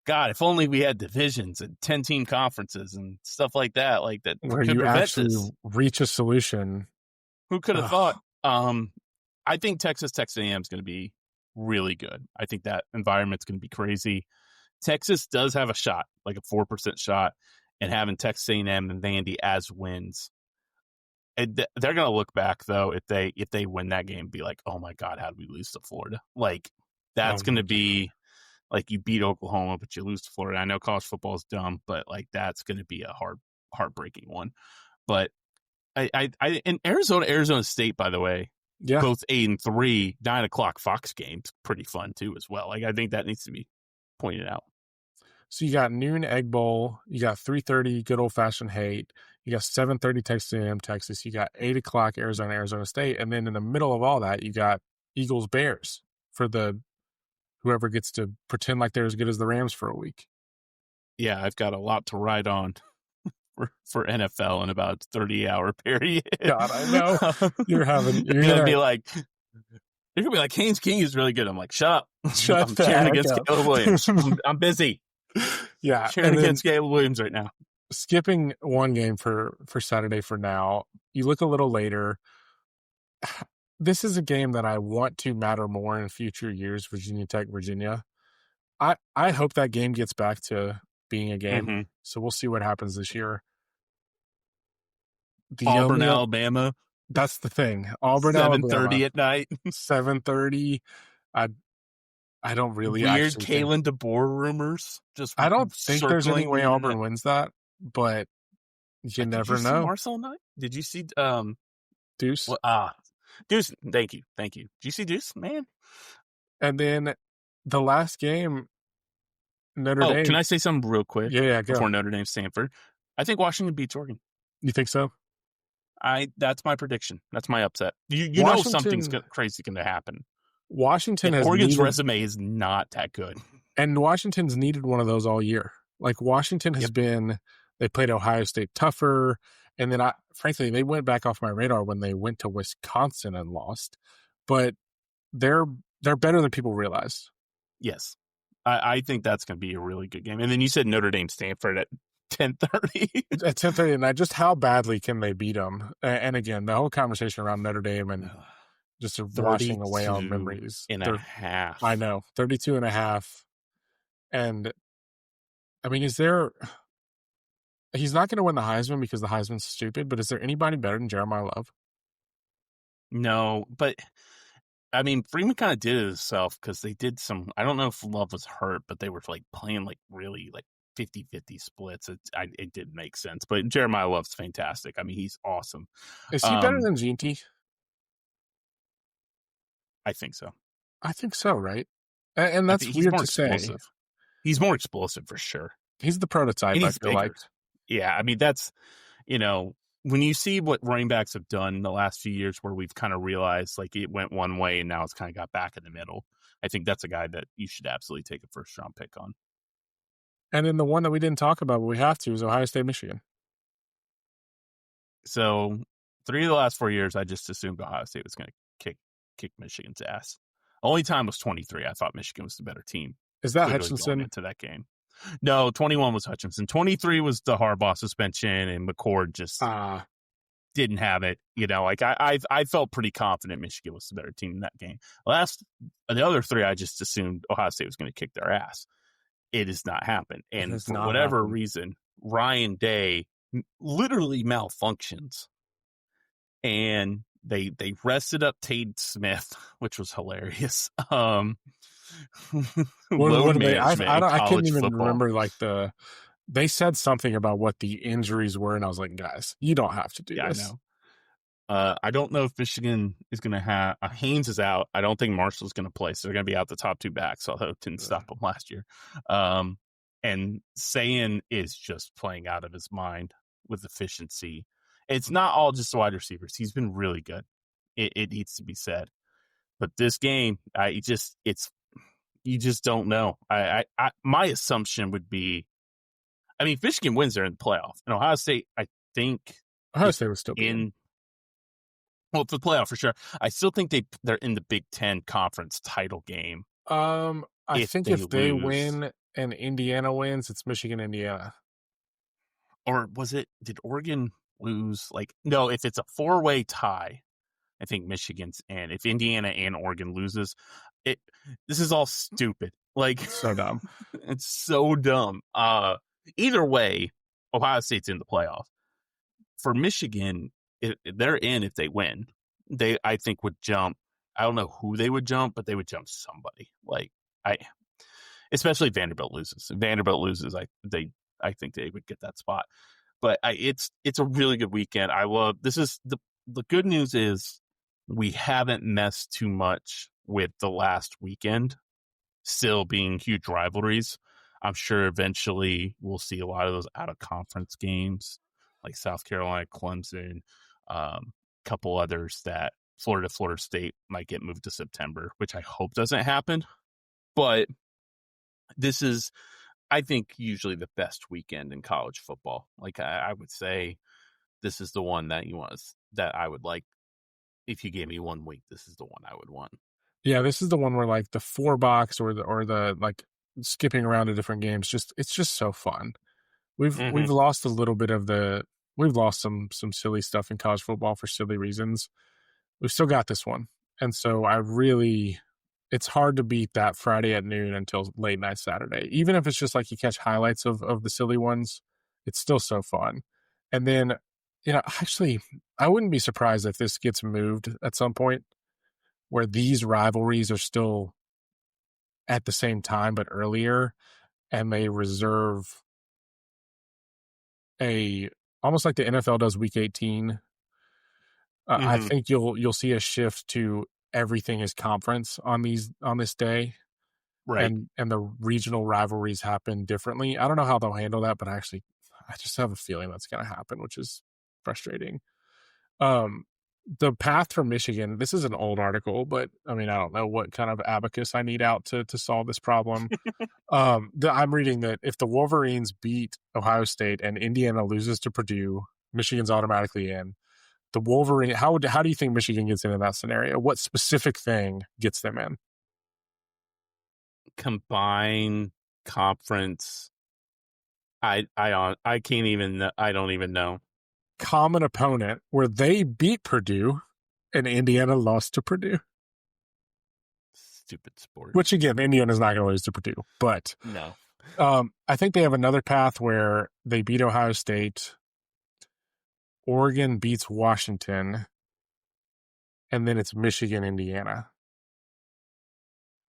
God, if only we had divisions and 10-team conferences and stuff like that Where could you prevent actually this. reach a solution. Who could have thought? I think Texas A&M is going to be really good. I think that environment's going to be crazy. Texas does have a shot, like a 4% shot, and having Texas A&M and Vandy as wins. And they're going to look back though if they win that game, and be like, oh my God, how did we lose to Florida? Like, that's going to be like, you beat Oklahoma, but you lose to Florida. I know college football is dumb, but like, that's going to be a heartbreaking one. But I in Arizona State, by the way, Yeah. both 8 and 3, 9 o'clock Fox games, pretty fun too as well. Like, I think that needs to be pointed out. So you got noon Egg Bowl, you got 3:30 good old fashioned hate, you got 7:30 Texas A&M Texas, you got 8 o'clock Arizona State, and then in the middle of all that, you got Eagles Bears for the whoever gets to pretend like they're as good as the Rams for a week. Yeah, I've got a lot to ride on for NFL in about 30-hour period. God, I know. You're gonna be like, Haynes King is really good. I'm like, shut up. Shut I'm the cheering heck against up. Caleb Williams. I'm busy. Yeah, Cheering against Caleb Williams right now. Skipping one game for Saturday for now, you look a little later. This is a game that I want to matter more in future years, Virginia Tech, Virginia. I hope that game gets back to being a game. Mm-hmm. So we'll see what happens this year. Auburn, Alabama. That's the thing. Auburn, 7:30 at night. 7:30. I don't really weird actually Kalen DeBoer rumors. Just I don't think there's any way Auburn internet. wins that, but you never Did you know. see Marcel Knight? Did you see Deuce? Deuce. Thank you. Did you see Deuce, man? And then the last game, Notre Dame. Can I say something real quick? Yeah, go. Before Notre Dame, Stanford, I think Washington beats Oregon. You think so? That's my prediction. That's my upset. You know something's crazy going to happen. Washington has Oregon's resume is not that good, and Washington's needed one of those all year. Like, Washington has been, they played Ohio State tougher, and then frankly, they went back off my radar when they went to Wisconsin and lost. But they're better than people realize. Yes, I think that's going to be a really good game. And then you said Notre Dame Stanford at 10:30. At 10:30 at night. Just how badly can they beat them? And again, the whole conversation around Notre Dame and just washing away on memories. A half. I know, 32 and a half. And I mean, he's not going to win the Heisman because the Heisman's stupid, but is there anybody better than Jeremiah Love? No, but I mean, Freeman kind of did it himself because they did some, I don't know if Love was hurt, but they were like playing like really like 50-50 splits. It didn't make sense, but Jeremiah Love's fantastic. I mean, he's awesome. Is he better than Ginty? I think so. I think so, right? And that's weird to say. He's more explosive for sure. He's the prototype, I feel like. Yeah, I mean, that's, when you see what running backs have done in the last few years where we've kind of realized like it went one way and now it's kind of got back in the middle, I think that's a guy that you should absolutely take a first-round pick on. And then the one that we didn't talk about, but we have to, is Ohio State, Michigan. So 3 of the last 4 years, I just assumed Ohio State was going to kick Michigan's ass. Only time was 23. I thought Michigan was the better team. Is that Hutchinson? Into that game. No, 21 was Hutchinson. 23 was the Harbaugh suspension, and McCord just didn't have it. I felt pretty confident Michigan was the better team in that game. The other 3, I just assumed Ohio State was going to kick their ass. It has not happened. And for whatever reason, Ryan Day literally malfunctions. And they rested up Tate Smith, which was hilarious. I couldn't even remember like the They said something about what the injuries were, and I was like, guys, you don't have to do Yeah, I this. know. I don't know if Michigan is going to have Haynes is out. I don't think Marshall's going to play, so they're going to be out the top two backs. Although it didn't stop them last year. And Sayan is just playing out of his mind with efficiency. It's not all just wide receivers. He's been really good. It needs to be said. But this game, you just don't know. My assumption would be, I mean, if Michigan wins, they're in the playoff. And Ohio State, I think, Ohio State would still be in. Well, for the playoff for sure. I still think they're in the Big Ten conference title game. I think if they win and Indiana wins, it's Michigan, Indiana. Or did Oregon lose? No, if it's a 4-way tie, I think Michigan's in. If Indiana and Oregon loses, this is all stupid. So dumb. It's so dumb. Either way, Ohio State's in the playoff. For Michigan, they're in if they win. They, I think, would jump. I don't know who they would jump, but they would jump somebody. Especially if Vanderbilt loses. If Vanderbilt loses, I think they would get that spot. But it's a really good weekend. This is the good news is we haven't messed too much with the last weekend still being huge rivalries. I'm sure eventually we'll see a lot of those out of conference games like South Carolina, Clemson, couple others that Florida State might get moved to September, which I hope doesn't happen. But this is, I think, usually the best weekend in college football. I would say this is the one that that I would like. If you gave me 1 week, this is the one I would want. Yeah, this is the one where the 4-box or the skipping around to different games, it's just so fun. We've lost a little bit of we've lost some silly stuff in college football for silly reasons. We've still got this one. And so it's hard to beat that Friday at noon until late night Saturday. Even if it's just you catch highlights of the silly ones, it's still so fun. And then, actually, I wouldn't be surprised if this gets moved at some point where these rivalries are still at the same time but earlier, and they reserve almost like the NFL does Week 18. I think you'll see a shift to everything is conference on this day, right? And the regional rivalries happen differently. I don't know how they'll handle that, but I just have a feeling that's going to happen, which is frustrating. The path for Michigan. This is an old article, but I mean, I don't know what kind of abacus I need out to solve this problem. I'm reading that if the Wolverines beat Ohio State and Indiana loses to Purdue, Michigan's automatically in. The Wolverine, how do you think Michigan gets in that scenario? What specific thing gets them in? Combined conference. I can't even. I don't even know. Common opponent where they beat Purdue and Indiana lost to Purdue. Stupid sport. Which again, Indiana's not going to lose to Purdue, but no. I think they have another path where they beat Ohio State, Oregon beats Washington, and then it's Michigan, Indiana.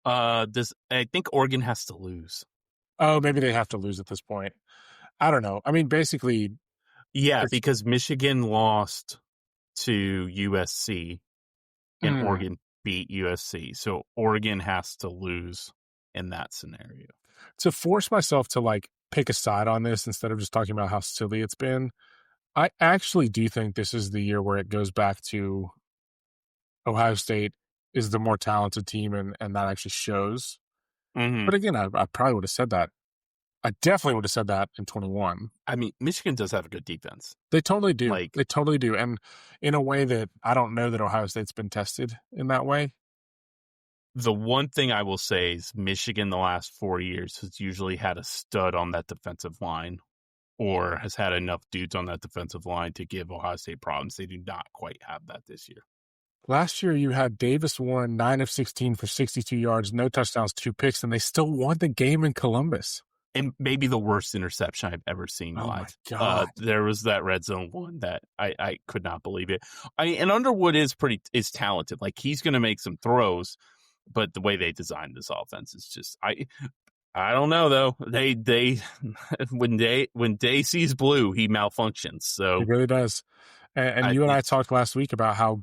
I think Oregon has to lose. Oh, maybe they have to lose at this point. I don't know. I mean, basically, yeah, because Michigan lost to USC and Oregon beat USC. So Oregon has to lose in that scenario. To force myself to pick a side on this instead of just talking about how silly it's been, I actually do think this is the year where it goes back to Ohio State is the more talented team and that actually shows. But again, I probably would have said that. I definitely would have said that in 21. I mean, Michigan does have a good defense. They totally do. They totally do. And in a way that I don't know that Ohio State's been tested in that way. The one thing I will say is Michigan the last 4 years has usually had a stud on that defensive line or has had enough dudes on that defensive line to give Ohio State problems. They do not quite have that this year. Last year, you had Davis won 9 of 16 for 62 yards, no touchdowns, 2 picks, and they still won the game in Columbus. And maybe the worst interception I've ever seen live. My God. There was that red zone one that I could not believe it. And Underwood is talented. He's going to make some throws, but the way they designed this offense is just I don't know though. They when day sees blue, he malfunctions. So It really does. And you and I talked last week about how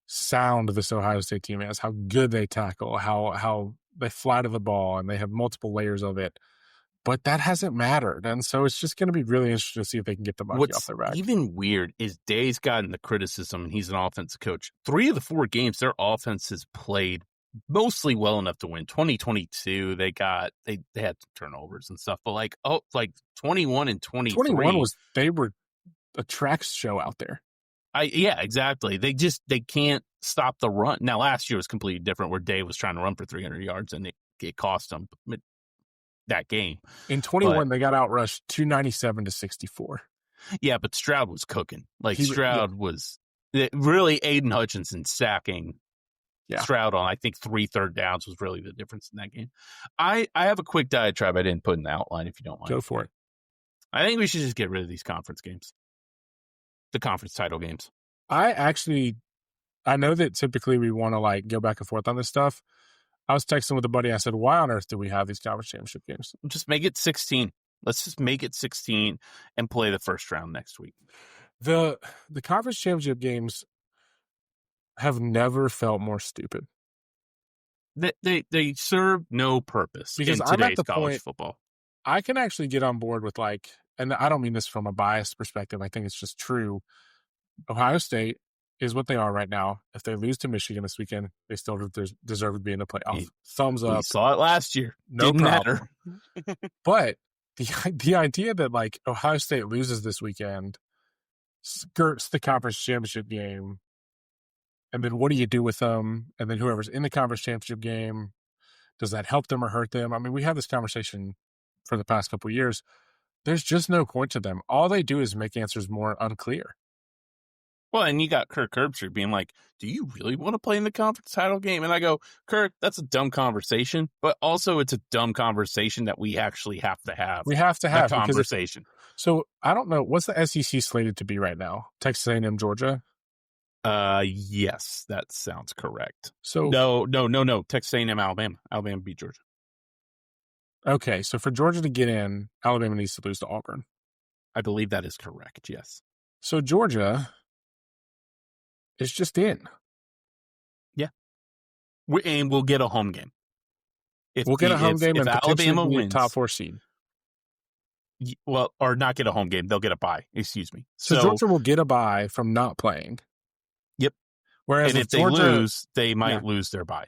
sound this Ohio State team is, how good they tackle, how they fly to the ball, and they have multiple layers of it. But that hasn't mattered. And so it's just going to be really interesting to see if they can get the monkey off their back. What's even weird is Day's gotten the criticism, and he's an offensive coach. 3 of the 4 games, their offense has played mostly well enough to win. 2022, they had some turnovers and stuff, but like 21 and 23. 21 they were a track show out there. Yeah, exactly. They can't stop the run. Now, last year was completely different, where Day was trying to run for 300 yards, and it cost them that game. In 21, they got outrushed 297 to 64. Yeah, but Stroud was cooking. Stroud was really Aiden Hutchinson sacking Stroud on, I think, 3 third downs was really the difference in that game. I have a quick diatribe I didn't put in the outline, if you don't mind. Go for it. I think we should just get rid of these conference games. The conference title games. I know that typically we want to go back and forth on this stuff. I was texting with a buddy. I said, why on earth do we have these conference championship games? Just make it 16. Let's just make it 16 and play the first round next week. The conference championship games have never felt more stupid. They serve no purpose because in I'm today's at the college point, football. I can actually get on board with and I don't mean this from a biased perspective. I think it's just true. Ohio State is what they are right now. If they lose to Michigan this weekend, they still deserve to be in the playoff. Thumbs up. We saw it last year. No Didn't problem. matter. But the idea that Ohio State loses this weekend skirts the conference championship game, and then what do you do with them? And then whoever's in the conference championship game, does that help them or hurt them? I mean, we have this conversation for the past couple of years. There's just no point to them. All they do is make answers more unclear. Well, and you got Kirk Herbstreit being like, do you really want to play in the conference title game? And I go, Kirk, that's a dumb conversation, but also it's a dumb conversation that we actually have to have. We have to have a conversation. So I don't know. What's the SEC slated to be right now? Texas A&M, Georgia? Yes, that sounds correct. So No. Texas A&M, Alabama. Alabama beat Georgia. Okay, so for Georgia to get in, Alabama needs to lose to Auburn. I believe that is correct, yes. So Georgia is just in. Yeah. And we'll get a home game. We'll get a home game and Alabama wins, top 4 seed. Well, or not get a home game. They'll get a bye. Excuse me. So Georgia will get a bye from not playing. Yep. Whereas if Georgia, they lose, they might lose their bye.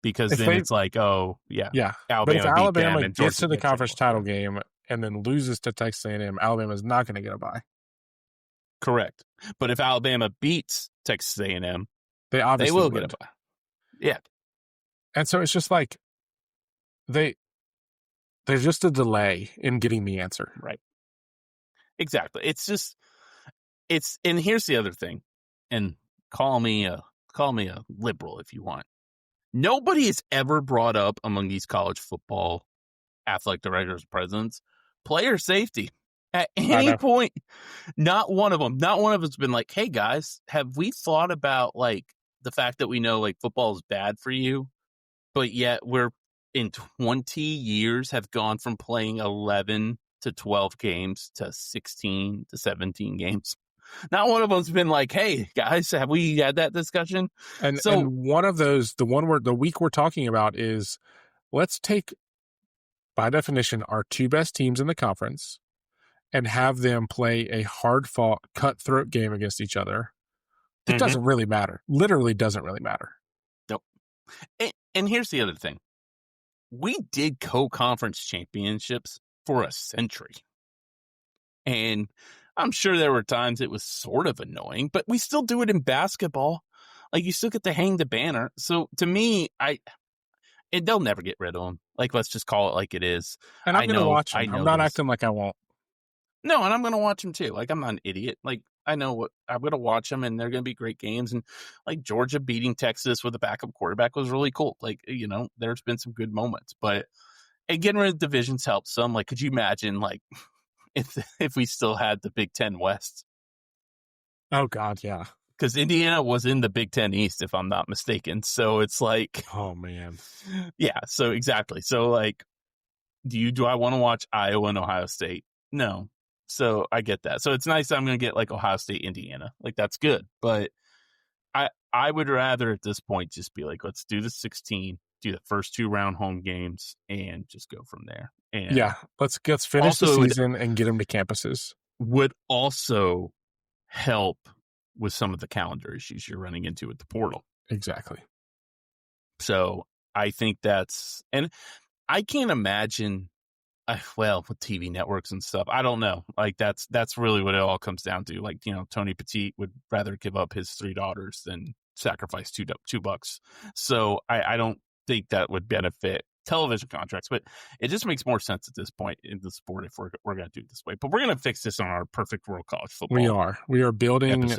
Because then it's Alabama but if Alabama gets to the conference title game and then loses to Texas A&M, Alabama is not going to get a bye. Correct. But if Alabama beats Texas A&M, they will get a bye. Yeah. And so it's just there's just a delay in getting the answer. Right. Exactly. And here's the other thing, and call me a liberal if you want. Nobody has ever brought up among these college football athletic directors, presidents, player safety at any point. Not one of them. Not one of us has been like, hey guys, have we thought about the fact that we know football is bad for you, but yet we're in 20 years have gone from playing 11 to 12 games to 16 to 17 games. Not one of them's been like, hey, guys, have we had that discussion? And one of those, the week we're talking about is, let's take, by definition, our 2 best teams in the conference and have them play a hard-fought, cutthroat game against each other. It doesn't really matter. Literally doesn't really matter. Nope. And here's the other thing. We did co-conference championships for a century. And I'm sure there were times it was sort of annoying, but we still do it in basketball. You still get to hang the banner. So to me, they'll never get rid of them. Let's just call it like it is. And I'm going to watch them. I'm not acting like I won't. No, and I'm going to watch them too. I'm not an idiot. I know what I'm going to watch them, and they're going to be great games. And Georgia beating Texas with a backup quarterback was really cool. There's been some good moments, but getting rid of divisions helps some. Could you imagine if we still had the Big Ten West? Oh God, yeah. because Indiana was in the Big Ten East, if I'm not mistaken. So it's like, oh man, yeah. So exactly. So like, do I want to watch Iowa and Ohio State? No. So I get that. So it's nice that I'm going to get like Ohio State, Indiana. Like that's good. But I would rather at this point just be like, let's do the 16, do the first 2 round home games, and just go from there. And yeah, let's finish the season and get them to campuses. Would also help with some of the calendar issues you're running into with the portal. Exactly. So I think that's, and I can't imagine, well, with TV networks and stuff, I don't know. Like that's really what it all comes down to. Like, Tony Petit would rather give up his 3 daughters than sacrifice $2. So I don't think that would benefit television contracts, but it just makes more sense at this point in the sport if we're going to do it this way. But we're going to fix this on our Perfect World College Football. We are building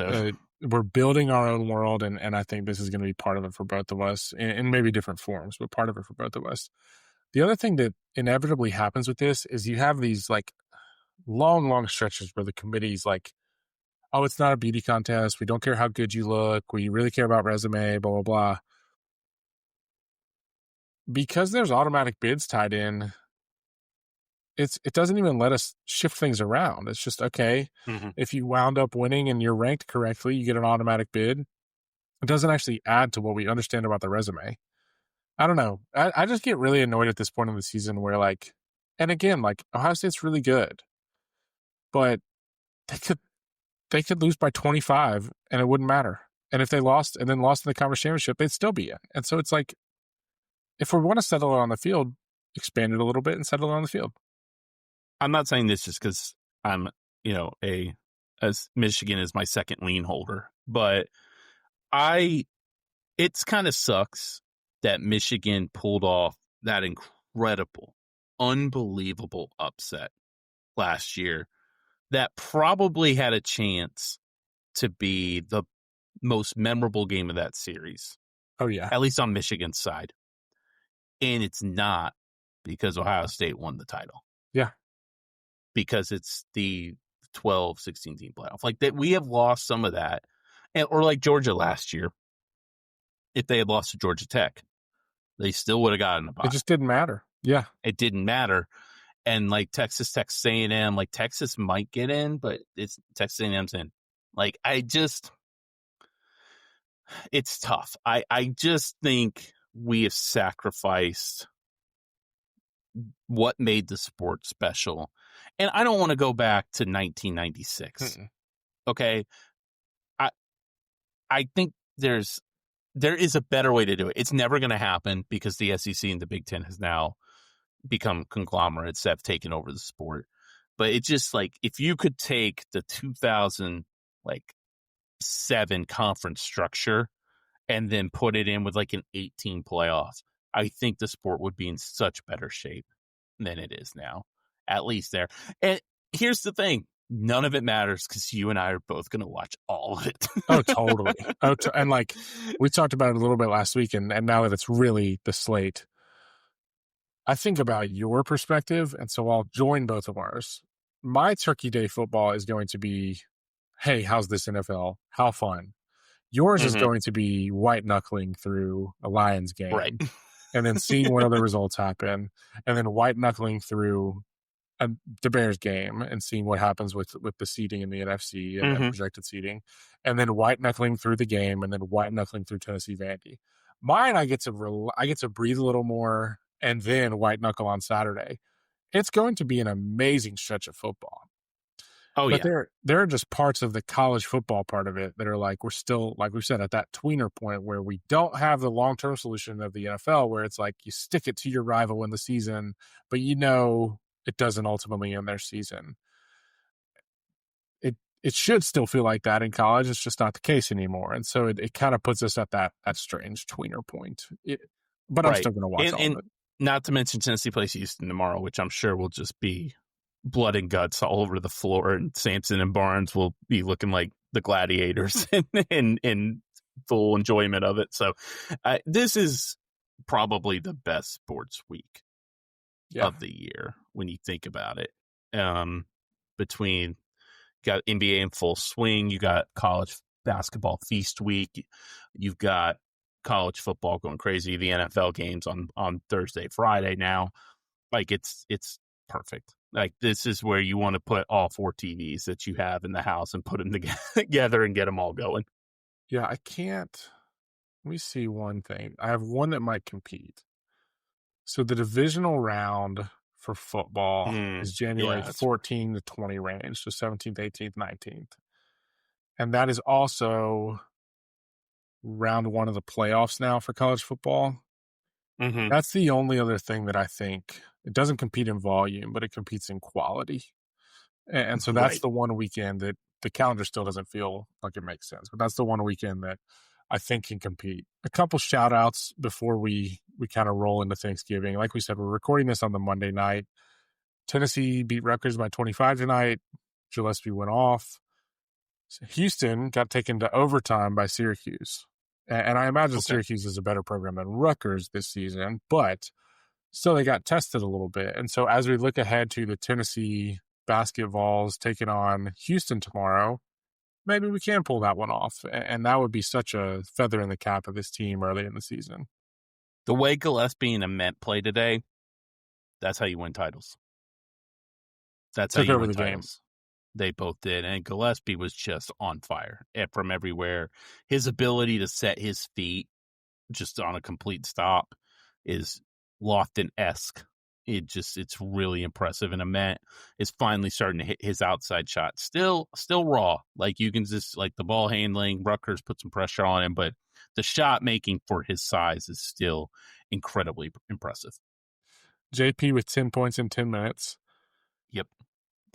we're building our own world, and I think this is going to be part of it for both of us in maybe different forms, but part of it for both of us. The other thing that inevitably happens with this is you have these like long stretches where the committee's like, oh, it's not a beauty contest. We don't care how good you look. We really care about resume, blah, blah, blah. Because there's automatic bids tied in, it doesn't even let us shift things around. It's just, okay, if you wound up winning and you're ranked correctly, you get an automatic bid. It doesn't actually add to what we understand about the resume. I don't know. I just get really annoyed at this point in the season where like, and again, like Ohio State's really good, but they could lose by 25 and it wouldn't matter. And if they lost and then lost in the conference championship, they'd still be in. And so it's like, if we want to settle it on the field, expand it a little bit and settle it on the field. I'm not saying this just because I'm, as Michigan is my second lien holder, but it's kind of sucks that Michigan pulled off that incredible, unbelievable upset last year that probably had a chance to be the most memorable game of that series. Oh, yeah. At least on Michigan's side. And it's not because Ohio State won the title. Yeah. Because it's the 12-16 team playoff. Like that, we have lost some of that. Or like Georgia last year. If they had lost to Georgia Tech, they still would have gotten the bye. It just didn't matter. Yeah. It didn't matter. And like Texas A&M, like Texas might get in, but it's Texas A&M's in. Like it's tough. I just think we have sacrificed what made the sport special. And I don't want to go back to 1996. Okay. I think there is a better way to do it. It's never going to happen because the SEC and the Big Ten has now become conglomerates that have taken over the sport. But it's just like, if you could take the 2007 conference structure and then put it in with like an 18 playoff, I think the sport would be in such better shape than it is now, at least there. And here's the thing. None of it matters because you and I are both going to watch all of it. Oh, totally. And like we talked about it a little bit last week, and now that it's really the slate, I think about your perspective, and so I'll join both of ours. My Turkey Day football is going to be, hey, how's this NFL? How fun. Yours is going to be white knuckling through a Lions game. Right. And then seeing what other results happen, and then white knuckling through the Bears game and seeing what happens with the seeding in the NFC and projected seeding, and then white knuckling through the game, and then white knuckling through Tennessee Vandy. Mine, I get to breathe a little more, and then white knuckle on Saturday. It's going to be an amazing stretch of football. Oh, but yeah. There are just parts of the college football part of it that are like, we're still, like we said, at that tweener point where we don't have the long-term solution of the NFL, where it's like you stick it to your rival in the season, but it doesn't ultimately end their season. It should still feel like that in college. It's just not the case anymore. And so it kind of puts us at that strange tweener point. But I'm still going to watch all of it. Not to mention Tennessee plays Houston tomorrow, which I'm sure will just be blood and guts all over the floor, and Sampson and Barnes will be looking like the gladiators in full enjoyment of it. So this is probably the best sports week of the year when you think about it. Between got NBA in full swing, you got college basketball feast week. You've got college football going crazy. The NFL games on Thursday, Friday now. Like it's perfect. Like this is where you want to put all 4 TVs that you have in the house and put them together and get them all going. Yeah, I can't. Let me see one thing. I have one that might compete. So the divisional round for football is January 14 to 20 range, so 17th, 18th, 19th. And that is also round 1 of the playoffs now for college football. Mm-hmm. That's the only other thing that I think it doesn't compete in volume, but it competes in quality. And so that's the one weekend that the calendar still doesn't feel like it makes sense. But that's the one weekend that I think can compete. A couple shout outs before we kind of roll into Thanksgiving. Like we said, we're recording this on the Monday night. Tennessee beat Rutgers by 25 tonight. Gillespie went off. Houston got taken to overtime by Syracuse. And I imagine Syracuse is a better program than Rutgers this season, but still they got tested a little bit. And so as we look ahead to the Tennessee basketballs taking on Houston tomorrow, maybe we can pull that one off. And that would be such a feather in the cap of this team early in the season. The way Gillespie and Ament play today, that's how you win titles. That's how you win titles. They both did. And Gillespie was just on fire from everywhere. His ability to set his feet just on a complete stop is Lofton-esque. It's really impressive. And Ament is finally starting to hit his outside shot. Still raw. Like you can just like the ball handling, Rutgers put some pressure on him, but the shot making for his size is still incredibly impressive. JP with 10 points in 10 minutes. Yep.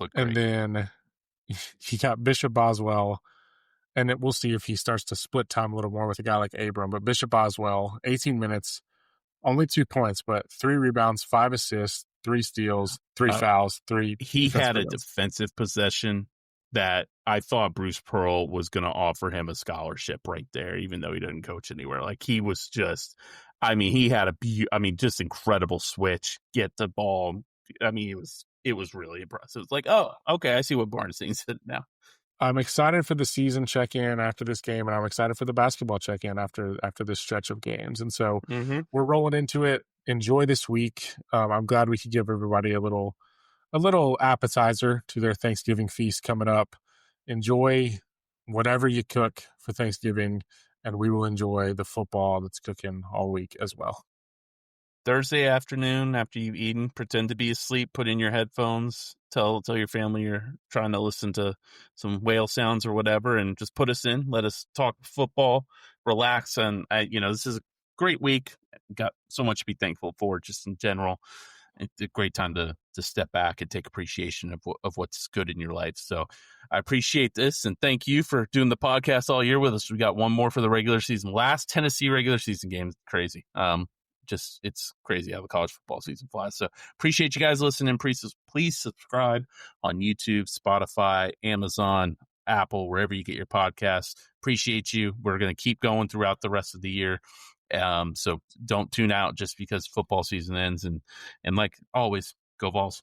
Looked great. And then he got Bishop Boswell, and we'll see if he starts to split time a little more with a guy like Abram. But Bishop Boswell, 18 minutes, only 2 points, but 3 rebounds, 5 assists, 3 steals, 3 fouls, 3. He had a defensive possession that I thought Bruce Pearl was going to offer him a scholarship right there, even though he didn't coach anywhere. Like he was just, he had just incredible switch, get the ball. It was really impressive. It's like, oh, okay, I see what Barnstein's did now. I'm excited for the season check-in after this game, and I'm excited for the basketball check-in after this stretch of games. And so we're rolling into it. Enjoy this week. I'm glad we could give everybody a little appetizer to their Thanksgiving feast coming up. Enjoy whatever you cook for Thanksgiving, and we will enjoy the football that's cooking all week as well. Thursday afternoon, after you've eaten, pretend to be asleep, put in your headphones, tell your family you're trying to listen to some whale sounds or whatever, and just put us in. Let us talk football, relax. And, this is a great week. Got so much to be thankful for just in general. It's a great time to step back and take appreciation of what's good in your life. So I appreciate this, and thank you for doing the podcast all year with us. We got one more for the regular season. Last Tennessee regular season game is crazy. It's crazy how the college football season flies. So appreciate you guys listening. Please subscribe on YouTube, Spotify, Amazon, Apple, wherever you get your podcasts. Appreciate you. We're going to keep going throughout the rest of the year. So don't tune out just because football season ends. And like always, go Vols.